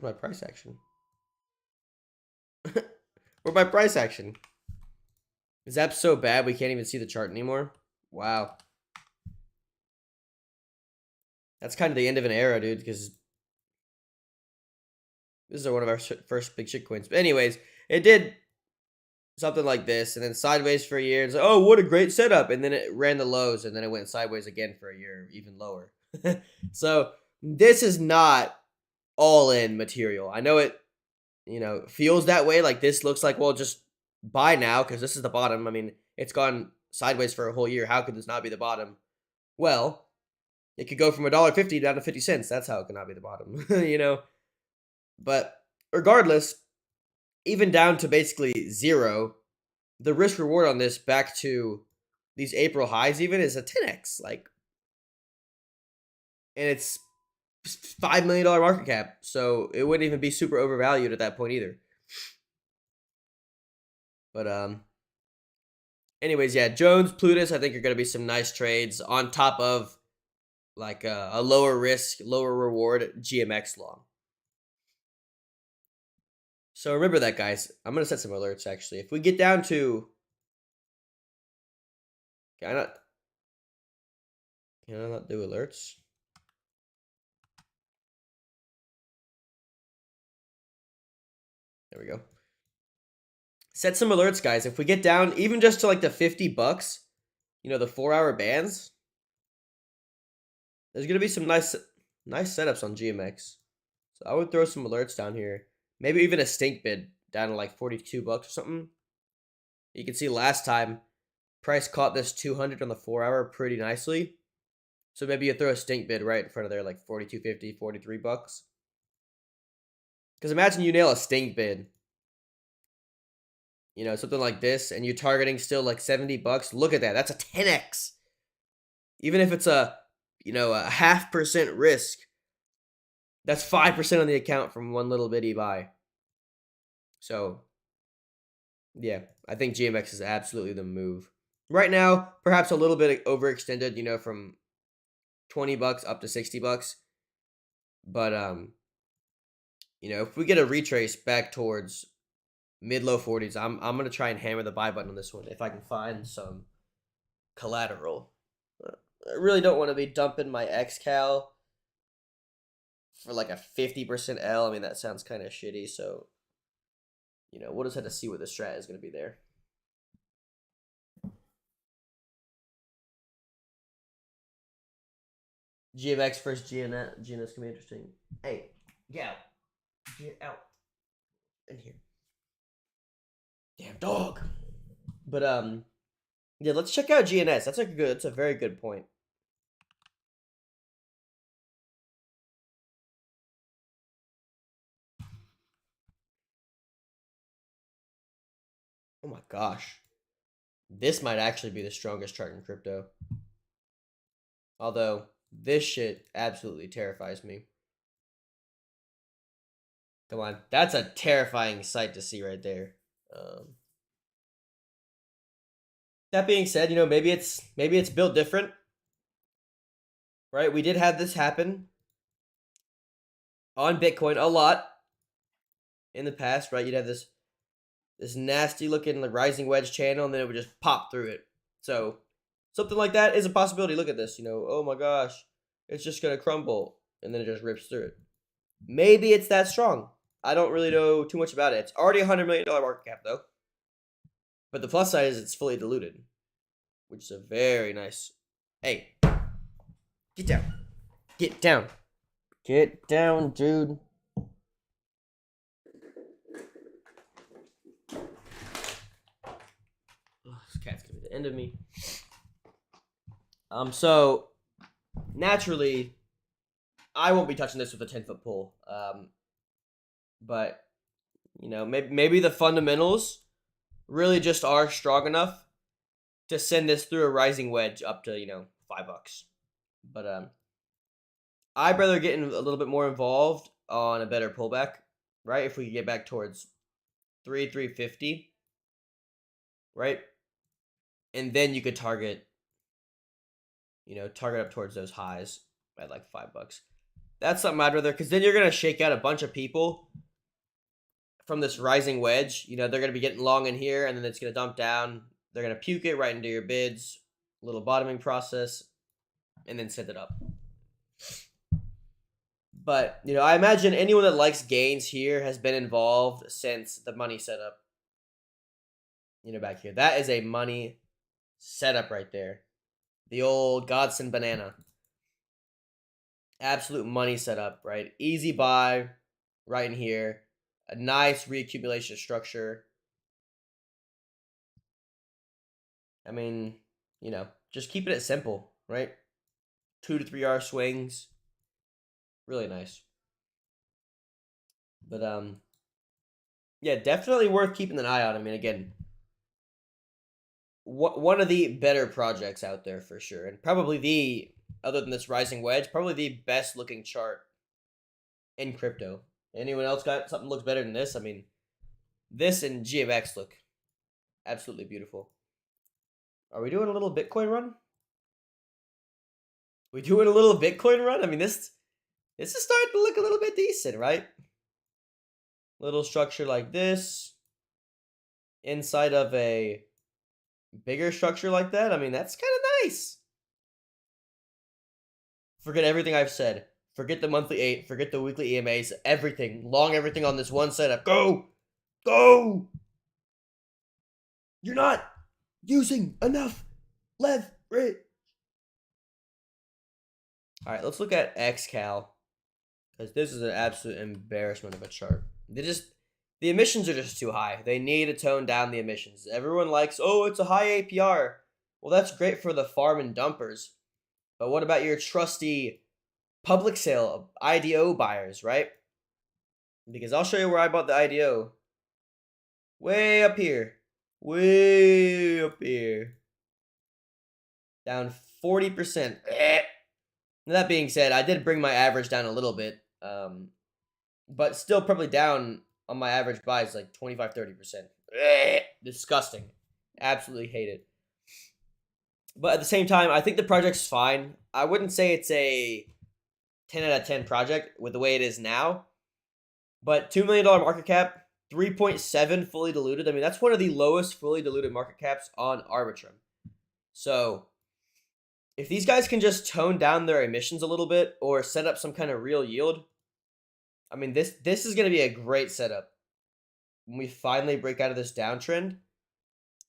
my price action? Where's my price action? Is that so bad we can't even see the chart anymore? Wow. That's kind of the end of an era, dude, because this is one of our first big shitcoins. But anyways, it did something like this, and then sideways for a year. It's like, oh, what a great setup. And then it ran the lows, and then it went sideways again for a year, even lower. So this is not all-in material. I know it, feels that way. Like this looks like, well, just buy now because this is the bottom. I mean, it's gone sideways for a whole year. How could this not be the bottom? Well, it could go from $1.50 down to 50 cents. That's how it cannot be the bottom, But regardless, even down to basically zero, the risk reward on this back to these April highs even is a 10x. And it's $5 million market cap, so it wouldn't even be super overvalued at that point either. But anyways, yeah, Jones, Plutus, I think are going to be some nice trades on top of like a lower risk, lower reward GMX long. So remember that, guys. I'm going to set some alerts, actually. If we get down to... Can I not do alerts? There we go. Set some alerts, guys. If we get down even just to like the $50, the 4-hour bands, There's gonna be some nice setups on GMX. So I would throw some alerts down here. Maybe even a stink bid down to like 42 bucks or something. You can see last time price caught this 200 on the 4-hour pretty nicely. So maybe you throw a stink bid right in front of there, like 42.50, 43 bucks. Because imagine you nail a stink bid, you know, something like this, and you're targeting still like 70 bucks. Look at that. That's a 10x. Even if it's a, you know, a 0.5% risk, that's 5% on the account from one little bitty buy. So, yeah, I think GMX is absolutely the move. Right now, perhaps a little bit overextended, you know, from 20 bucks up to 60 bucks. But, you know, if we get a retrace back towards mid-low 40s, I'm going to try and hammer the buy button on this one if I can find some collateral. I really don't want to be dumping my XCal for like a 50% L. I mean, that sounds kind of shitty, so, you know, we'll just have to see what the strat is going to be there. GMX versus GNS going to be interesting. Hey, get out. Get out. In here. Damn dog. But, yeah, let's check out GNS. That's a very good point. Oh my gosh. This might actually be the strongest chart in crypto. Although, this shit absolutely terrifies me. Come on. That's a terrifying sight to see right there. That being said, you know, maybe it's built different. Right? We did have this happen on Bitcoin a lot in the past, right? You'd have this nasty looking like rising wedge channel, and then it would just pop through it. So something like that is a possibility. Look at this, you know, oh my gosh, it's just gonna crumble, and then it just rips through it. Maybe it's that strong. I don't really know too much about it. It's already $100 million market cap though. But the plus side is it's fully diluted, which is a very nice. Hey, get down. Get down. Get down, dude. This cat's gonna be the end of me. So naturally, I won't be touching this with a 10-foot pole. But you know, maybe the fundamentals really just are strong enough to send this through a rising wedge up to, you know, $5. But I'd rather get a little bit more involved on a better pullback, right? If we get back towards 350, right? And then you could target up towards those highs at like $5. That's something I'd rather, because then you're gonna shake out a bunch of people from this rising wedge. You know, they're gonna be getting long in here, and then it's gonna dump down. They're gonna puke it right into your bids, little bottoming process, and then set it up. But, you know, I imagine anyone that likes gains here has been involved since the money setup. You know, back here. That is a money setup right there. The old Godson banana. Absolute money setup, right? Easy buy right in here. A nice reaccumulation structure. I mean, you know, just keeping it simple, right? 2 to 3 hour swings. Really nice. But yeah, definitely worth keeping an eye on. I mean, again, one of the better projects out there for sure, and probably other than this rising wedge, probably the best looking chart in crypto. Anyone else got something looks better than this? I mean, this and GMX look absolutely beautiful. Are we doing a little Bitcoin run? We doing a little Bitcoin run? I mean, this is starting to look a little bit decent, right? Little structure like this inside of a bigger structure like that. I mean, that's kind of nice. Forget everything I've said. Forget the monthly 8. Forget the weekly EMAs. Everything. Long everything on this one setup. Go! Go! You're not using enough leverage. All right, let's look at XCal, because this is an absolute embarrassment of a chart. The emissions are just too high. They need to tone down the emissions. Everyone likes, oh, it's a high APR. Well, that's great for the farm and dumpers. But what about your trusty public sale IDO buyers, right? Because I'll show you where I bought the IDO. Way up here. Way up here. Down 40%. That being said, I did bring my average down a little bit. But still probably down on my average buys like 25-30%. Disgusting. Absolutely hate it. But at the same time, I think the project's fine. I wouldn't say it's a 10 out of 10 project with the way it is now. But $2 million market cap, 3.7 fully diluted. I mean, that's one of the lowest fully diluted market caps on Arbitrum. So if these guys can just tone down their emissions a little bit or set up some kind of real yield, I mean, this is going to be a great setup. When we finally break out of this downtrend,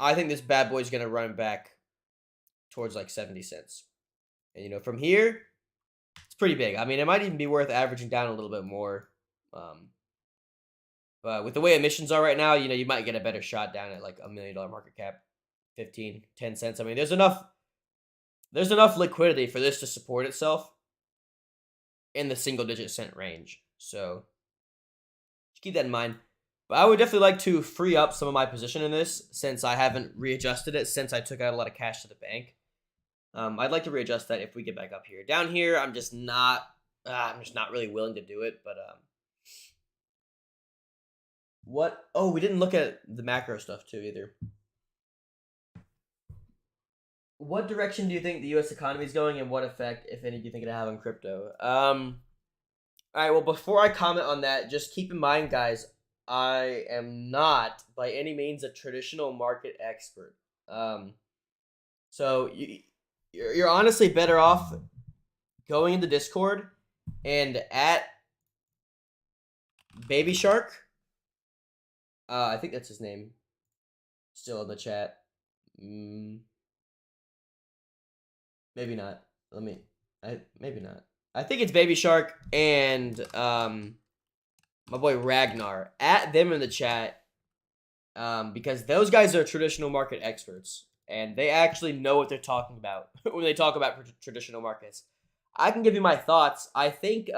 I think this bad boy is going to run back towards like 70 cents. And, you know, from here, it's pretty big. I mean, it might even be worth averaging down a little bit more. But with the way emissions are right now, you know, you might get a better shot down at like $1 million market cap, 10 cents. I mean, there's enough liquidity for this to support itself in the single digit cent range. So just keep that in mind. But I would definitely like to free up some of my position in this since I haven't readjusted it since I took out a lot of cash to the bank. I'd like to readjust that if we get back up here. Down here, I'm just not really willing to do it. But what? Oh, we didn't look at the macro stuff too either. What direction do you think the U.S. economy is going, and what effect, if any, do you think it'll have on crypto? All right. Well, before I comment on that, just keep in mind, guys, I am not by any means a traditional market expert. So you're honestly better off going into Discord and at Baby Shark. I think that's his name. Still in the chat. Maybe not. Maybe not. I think it's Baby Shark and my boy Ragnar. At them in the chat, because those guys are traditional market experts and they actually know what they're talking about when they talk about traditional markets. I can give you my thoughts. I think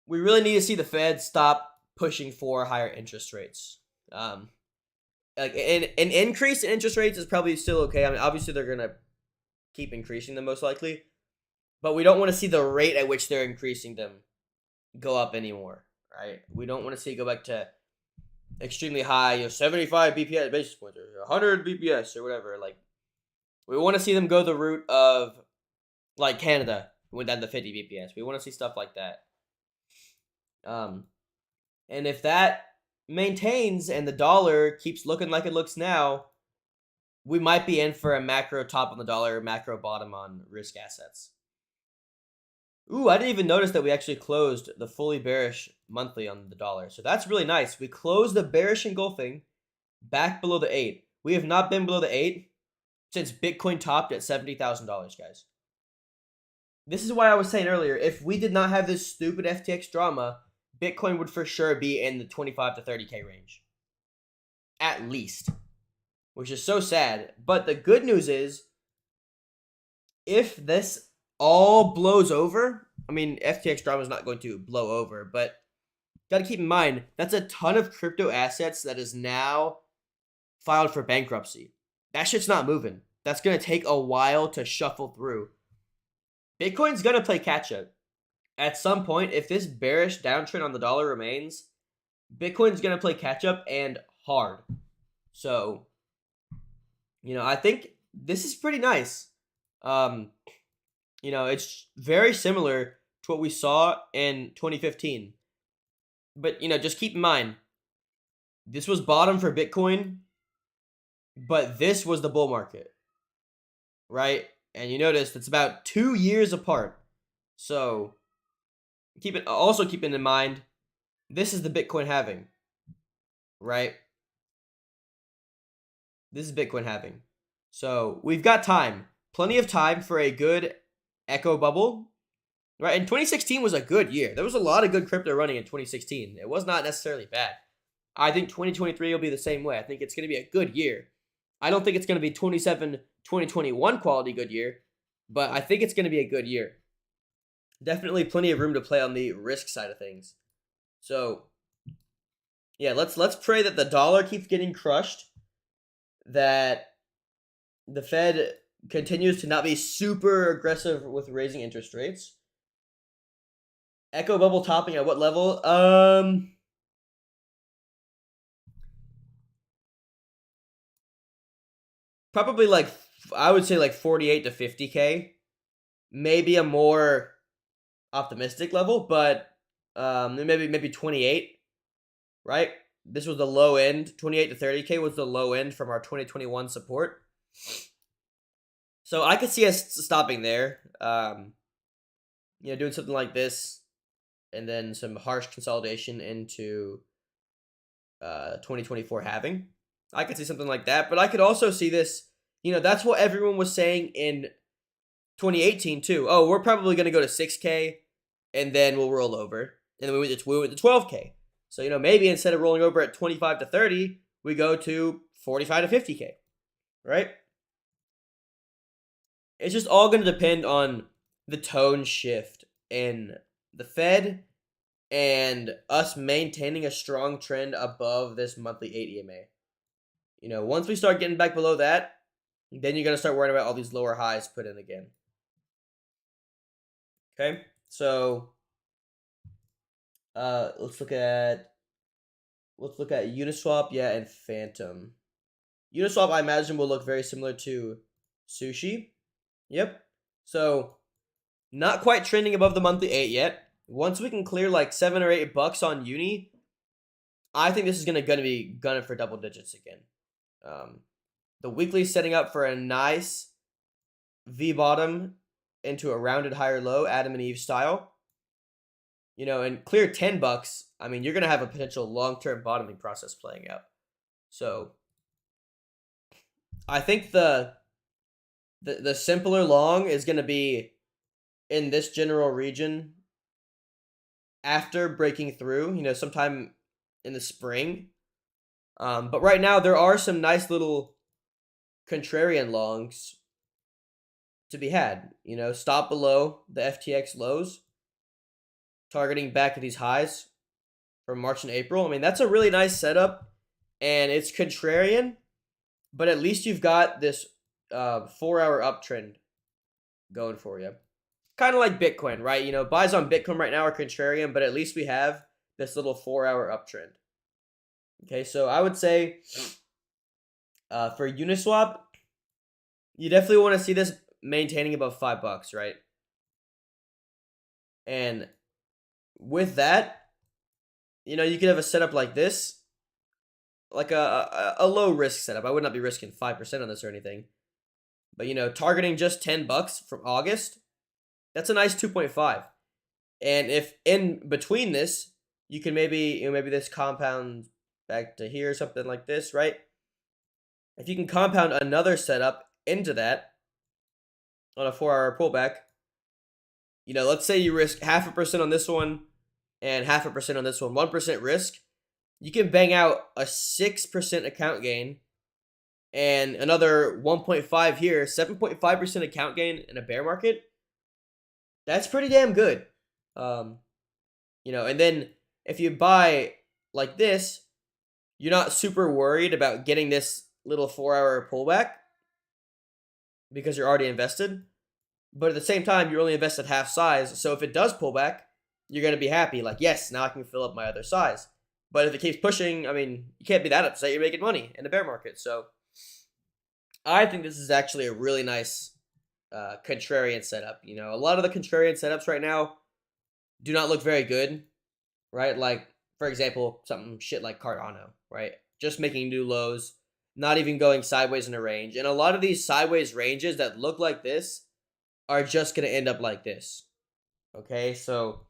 we really need to see the Fed stop pushing for higher interest rates. Like an increase in interest rates is probably still okay. I mean, obviously they're gonna keep increasing them most likely, but we don't want to see the rate at which they're increasing them go up anymore, right? We don't want to see it go back to extremely high, 75 BPS basis points or 100 BPS or whatever. Like, we want to see them go the route of like Canada went down to 50 BPS. We want to see stuff like that. And if that maintains and the dollar keeps looking like it looks now, we might be in for a macro top on the dollar, macro bottom on risk assets. Ooh, I didn't even notice that we actually closed the fully bearish monthly on the dollar. So that's really nice. We closed the bearish engulfing back below the 8. We have not been below the 8 since Bitcoin topped at $70,000, guys. This is why I was saying earlier, if we did not have this stupid FTX drama, Bitcoin would for sure be in the 25 to 30K range. At least. Which is so sad. But the good news is, if this all blows over, I mean, FTX drama is not going to blow over, but got to keep in mind, that's a ton of crypto assets that is now filed for bankruptcy. That shit's not moving. That's going to take a while to shuffle through. Bitcoin's going to play catch up. At some point, if this bearish downtrend on the dollar remains, Bitcoin's going to play catch up and hard. So, you know, I think this is pretty nice. You know, it's very similar to what we saw in 2015. But, you know, just keep in mind, this was bottom for Bitcoin, but this was the bull market, right? And you notice it's about 2 years apart. So, also keeping in mind, this is the Bitcoin halving, right? This is Bitcoin halving. So, we've got time. Plenty of time for a good Echo Bubble, right? And 2016 was a good year. There was a lot of good crypto running in 2016. It was not necessarily bad. I think 2023 will be the same way. I think it's going to be a good year. I don't think it's going to be 2021 quality good year, but I think it's going to be a good year. Definitely plenty of room to play on the risk side of things. So, yeah, let's pray that the dollar keeps getting crushed, that the Fed continues to not be super aggressive with raising interest rates. Echo Bubble topping at what level? Probably like, I would say like 48 to 50K. Maybe a more optimistic level, but maybe 28, right? This was the low end. 28 to 30K was the low end from our 2021 support. So I could see us stopping there. Doing something like this, and then some harsh consolidation into 2024 halving. I could see something like that, but I could also see this. That's what everyone was saying in 2018 too. Oh, we're probably going to go to 6K, and then we'll roll over, and then we went to 12K. So maybe instead of rolling over at 25 to 30, we go to 45 to 50K, right? It's just all going to depend on the tone shift in the Fed and us maintaining a strong trend above this monthly 8 EMA. Once we start getting back below that, then you're going to start worrying about all these lower highs put in again. Okay, so let's look at Uniswap, yeah, and Phantom. Uniswap, I imagine, will look very similar to Sushi. Yep. So not quite trending above the monthly 8 yet. Once we can clear like $7 or $8 on Uni, I think this is gonna be gunning for double digits again. The weekly setting up for a nice V bottom into a rounded higher low, Adam and Eve style. And clear $10. I mean, you're gonna have a potential long-term bottoming process playing out. So I think the simpler long is gonna be in this general region after breaking through, sometime in the spring. But right now there are some nice little contrarian longs to be had. Stop below the FTX lows, targeting back at these highs from March and April. I mean, that's a really nice setup, and it's contrarian, but at least you've got this 4-hour uptrend going for you. Kind of like Bitcoin, right? Buys on Bitcoin right now are contrarian, but at least we have this little 4-hour uptrend. Okay, so I would say for Uniswap, you definitely want to see this maintaining above $5, right? And with that, you could have a setup like this, like a low risk setup. I would not be risking 5% on this or anything, but targeting just $10 from August, that's a nice 2.5. And if in between this, you can maybe this compounds back to here, something like this, right? If you can compound another setup into that on a 4-hour pullback, let's say you risk 0.5% on this one and 0.5% on this one, 1% risk, you can bang out a 6% account gain and another 1.5 here, 7.5% account gain in a bear market. That's pretty damn good. And then if you buy like this, you're not super worried about getting this little 4-hour pullback because you're already invested. But at the same time, you're only invested half size. So if it does pull back, you're going to be happy. Like, yes, now I can fill up my other size. But if it keeps pushing, I mean, you can't be that upset. You're making money in the bear market. So I think this is actually a really nice contrarian setup. A lot of the contrarian setups right now do not look very good, right? Like, for example, something shit like Cardano, right? Just making new lows, not even going sideways in a range. And a lot of these sideways ranges that look like this are just going to end up like this. Okay, so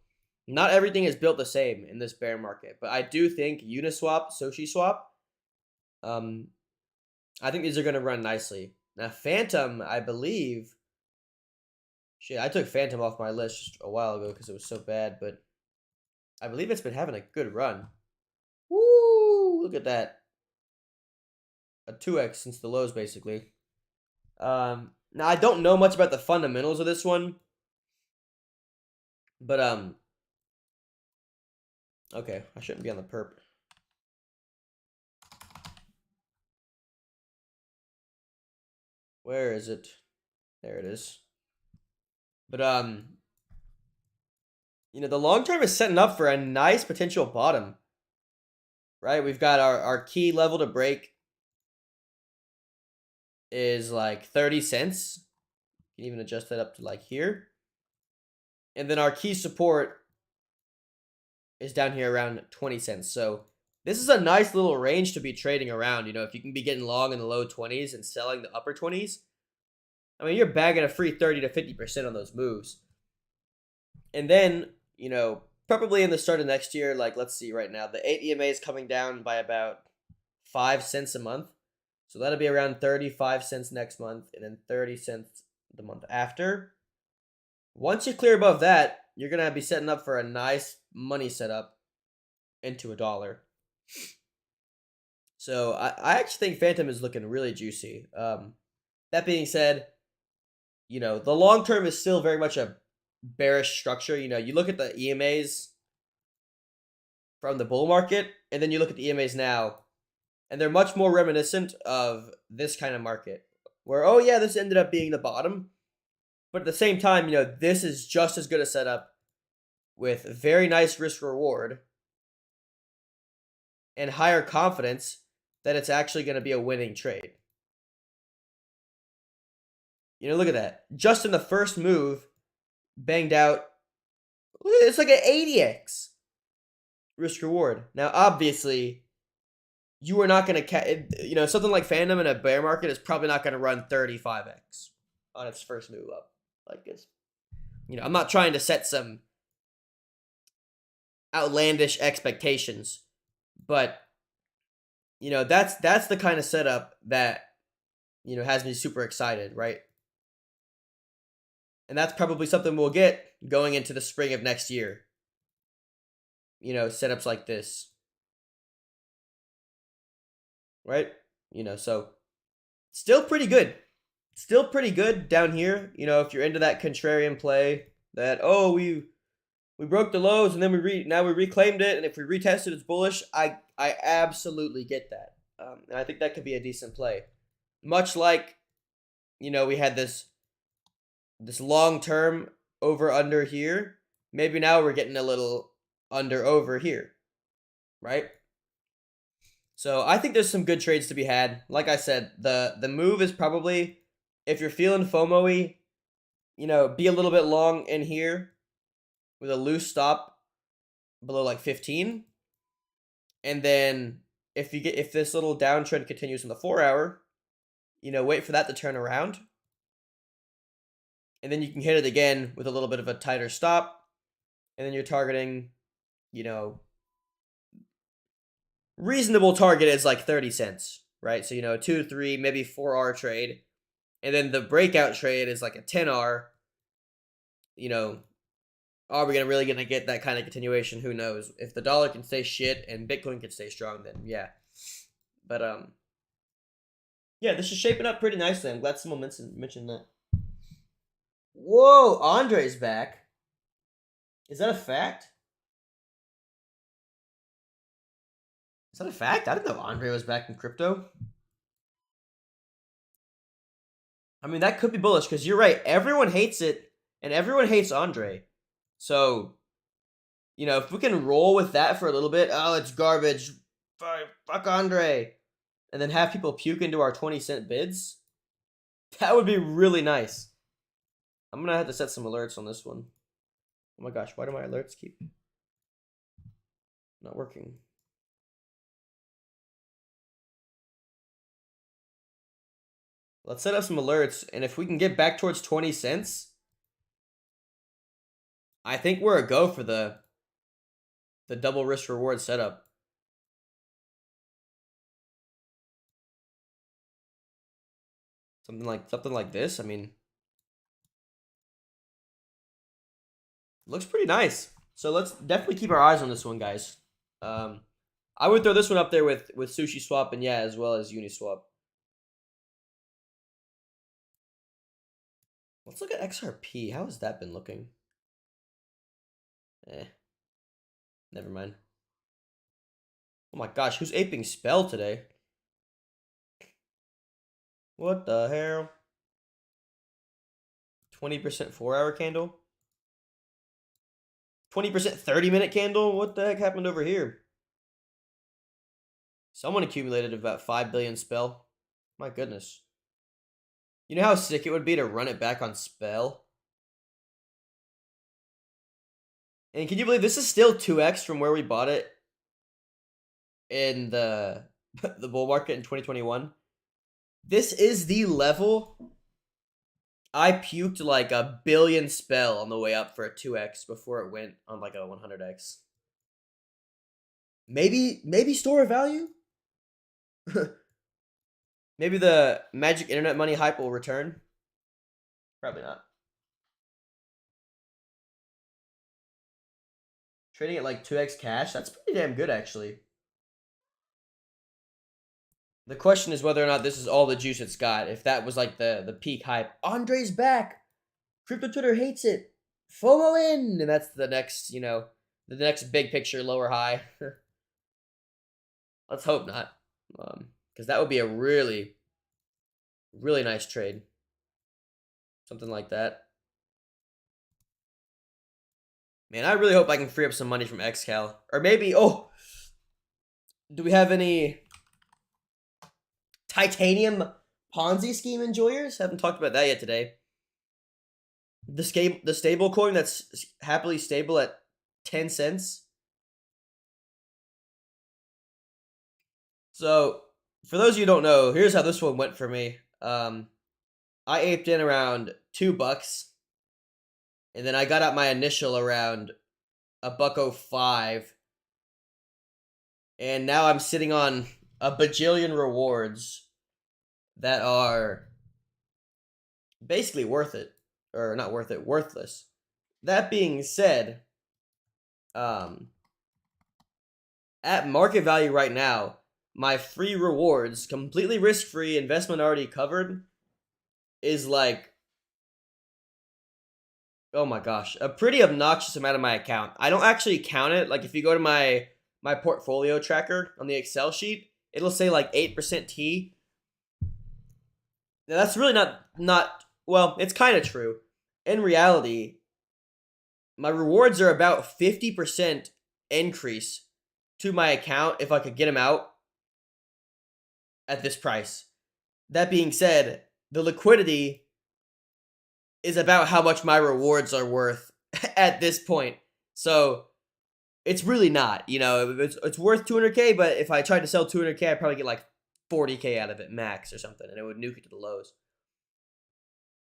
not everything is built the same in this bear market, but I do think Uniswap, SushiSwap, I think these are going to run nicely. Now, Phantom, I believe, Shit, I took Phantom off my list just a while ago because it was so bad, but I believe it's been having a good run. Woo! Look at that. A 2x since the lows, basically. Now I don't know much about the fundamentals of this one, but okay, I shouldn't be on the perp. Where is it? There it is. But the long term is setting up for a nice potential bottom. Right? We've got our key level to break is like 30 cents. You can even adjust that up to like here. And then our key support is down here around 20 cents. So this is a nice little range to be trading around. If you can be getting long in the low 20s and selling the upper 20s, I mean, you're bagging a free 30 to 50% on those moves. And then, probably in the start of next year, like let's see right now, the 8 EMA is coming down by about 5 cents a month. So that'll be around 35 cents next month and then 30 cents the month after. Once you clear above that, you're going to be setting up for a nice money setup into $1. So I actually think Phantom is looking really juicy. That being said, the long term is still very much a bearish structure. You look at the EMAs from the bull market, and then you look at the EMAs now, and they're much more reminiscent of this kind of market, where, oh yeah, this ended up being the bottom. But at the same time, this is just as good a setup with very nice risk reward and higher confidence that it's actually going to be a winning trade. Look at that. Just in the first move, banged out. It's like an 80x risk reward. Now, obviously, you are not going to, something like Phantom in a bear market is probably not going to run 35x on its first move up. Like it's, I'm not trying to set some outlandish expectations, but that's the kind of setup that has me super excited, right? And that's probably something we'll get going into the spring of next year. Setups like this, right? So still pretty good. Still pretty good down here. If you're into that contrarian play, that we broke the lows and then now we reclaimed it, and if we retested, it's bullish. I absolutely get that, and I think that could be a decent play. Much like, we had this long term over under here. Maybe now we're getting a little under over here, right? So I think there's some good trades to be had. Like I said, the move is probably, if you're feeling FOMO-y, be a little bit long in here with a loose stop below like 15. And then if this little downtrend continues in the 4-hour, wait for that to turn around. And then you can hit it again with a little bit of a tighter stop. And then you're targeting, reasonable target is like 30 cents, right? So, 2, 3, maybe 4-hour trade. And then the breakout trade is like a 10-hour. Are we really going to get that kind of continuation? Who knows? If the dollar can stay shit and Bitcoin can stay strong, then yeah. But, yeah, this is shaping up pretty nicely. I'm glad someone mentioned that. Whoa, Andre's back. Is that a fact? Is that a fact? I didn't know Andre was back in crypto. I mean, that could be bullish because you're right. Everyone hates it, and everyone hates Andre. So, if we can roll with that for a little bit, oh, it's garbage. Fuck Andre. And then have people puke into our 20-cent bids, that would be really nice. I'm going to have to set some alerts on this one. Oh my gosh, why do my alerts keep not working? Let's set up some alerts, and if we can get back towards 20 cents, I think we're a go for the double risk reward setup. Something like this. I mean, Looks pretty nice. So let's definitely keep our eyes on this one, guys. I would throw this one up there with Sushi Swap and yeah, as well as Uniswap. Let's look at XRP. How has that been looking? Never mind. Oh my gosh, who's aping spell today? What the hell? 20% 4-hour candle? 20% 30-minute candle? What the heck happened over here? Someone accumulated about 5 billion spell. My goodness. You know how sick it would be to run it back on spell? And can you believe this is still 2x from where we bought it in the the bull market in 2021? This is the level I puked like a billion spell on the way up for a 2x before it went on like a 100x. Maybe store of value? Maybe the magic internet money hype will return? Probably not. Trading at like 2x cash? That's pretty damn good, actually. The question is whether or not this is all the juice it's got. If that was like the peak hype. Andre's back! Crypto Twitter hates it! FOMO in! And that's the next, the next big picture lower high. Let's hope not. Because that would be a really, really nice trade. Something like that. Man, I really hope I can free up some money from XCal. Or maybe, do we have any titanium Ponzi scheme enjoyers? Haven't talked about that yet today. The stable coin that's happily stable at 10 cents. So, for those of you who don't know, here's how this one went for me. I aped in around $2, and then I got out my initial around $1.05, and now I'm sitting on a bajillion rewards that are basically worth it, or not worth it, worthless. That being said, at market value right now, my free rewards, completely risk-free, investment already covered, is like, oh my gosh, a pretty obnoxious amount of my account. I don't actually count it. Like if you go to my portfolio tracker on the Excel sheet, it'll say like 8% T. Now that's really not well, it's kind of true. In reality, my rewards are about 50% increase to my account if I could get them out at this price. That being said, the liquidity is about how much my rewards are worth at this point. So it's really not, it's worth 200K, but if I tried to sell 200K, I'd probably get like 40K out of it max or something, and it would nuke it to the lows.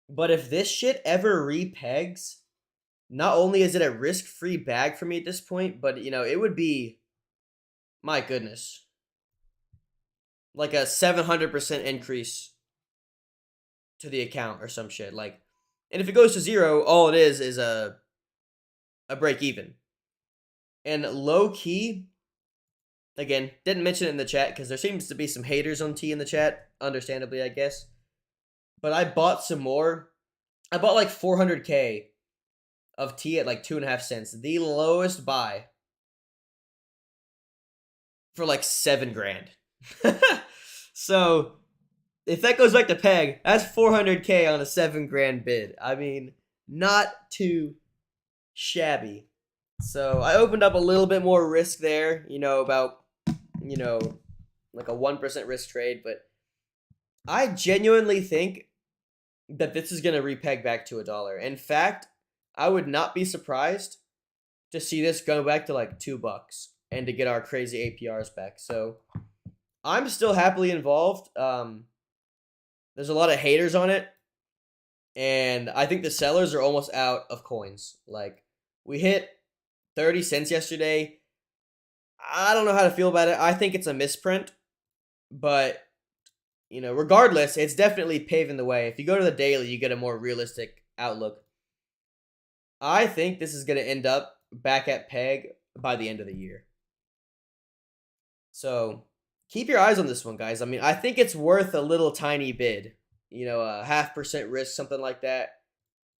But if this shit ever repegs, not only is it a risk-free bag for me at this point, but, it would be, my goodness, like a 700% increase to the account or some shit. Like, and if it goes to zero, all it is a break even. And low key, again, didn't mention it in the chat because there seems to be some haters on T in the chat, understandably, I guess. But I bought some more. I bought like 400K of T at like 2.5 cents. The lowest buy for like 7 grand. So if that goes back to peg, that's 400K on a 7 grand bid. I mean, not too shabby. So I opened up a little bit more risk there, about, like a 1% risk trade. But I genuinely think that this is going to repeg back to $1. In fact, I would not be surprised to see this go back to like $2 and to get our crazy APRs back. So I'm still happily involved. There's a lot of haters on it, and I think the sellers are almost out of coins. Like, we hit 30 cents yesterday. I don't know how to feel about it. I think it's a misprint, but, regardless, it's definitely paving the way. If you go to the daily, you get a more realistic outlook. I think this is going to end up back at peg by the end of the year. So keep your eyes on this one, guys. I mean, I think it's worth a little tiny bid, you know, a 0.5% risk, something like that.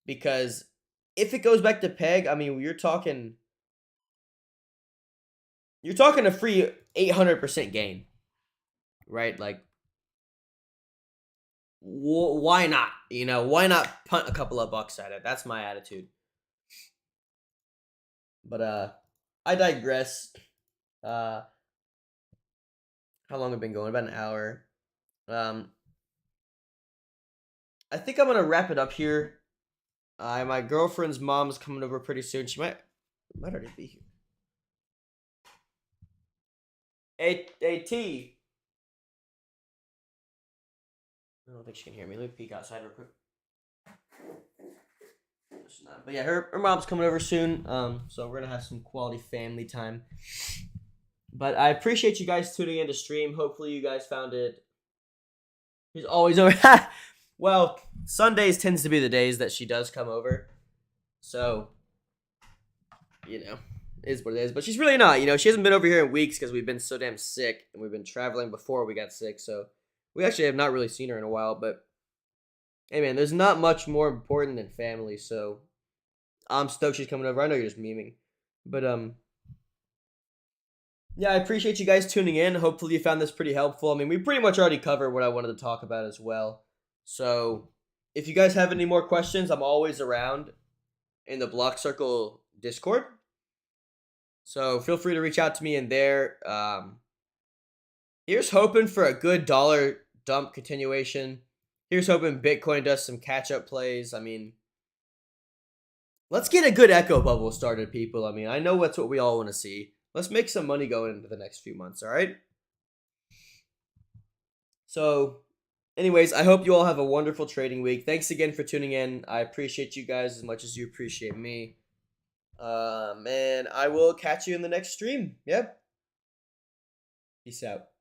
Because if it goes back to peg, I mean, you're talking a free 800% gain, right? Like, why not? You know, why not punt a couple of bucks at it? That's my attitude. But I digress. How long have I been going? About an hour. I think I'm gonna wrap it up here. My girlfriend's mom's coming over pretty soon. She might already be here. Hey, T. I don't think she can hear me. Let me peek outside real quick. But yeah, her mom's coming over soon. So we're gonna have some quality family time. But I appreciate you guys tuning in to stream. Hopefully you guys found it. He's always over. Well, Sundays tends to be the days that she does come over. So, you know, it is what it is. But she's really not. You know, she hasn't been over here in weeks because we've been so damn sick. And we've been traveling before we got sick. So, we actually have not really seen her in a while. But, hey, man, there's not much more important than family. So, I'm stoked she's coming over. I know you're just memeing. But, yeah, I appreciate you guys tuning in. Hopefully you found this pretty helpful. I mean, we pretty much already covered what I wanted to talk about as well. So, if you guys have any more questions, I'm always around in the Blockcircle Discord. So, feel free to reach out to me in there. Here's hoping for a good dollar dump continuation. Here's hoping Bitcoin does some catch-up plays. I mean, let's get a good echo bubble started, people. I mean, I know that's what we all want to see. Let's make some money going into the next few months, all right? So, anyways, I hope you all have a wonderful trading week. Thanks again for tuning in. I appreciate you guys as much as you appreciate me. And I will catch you in the next stream. Yep. Peace out.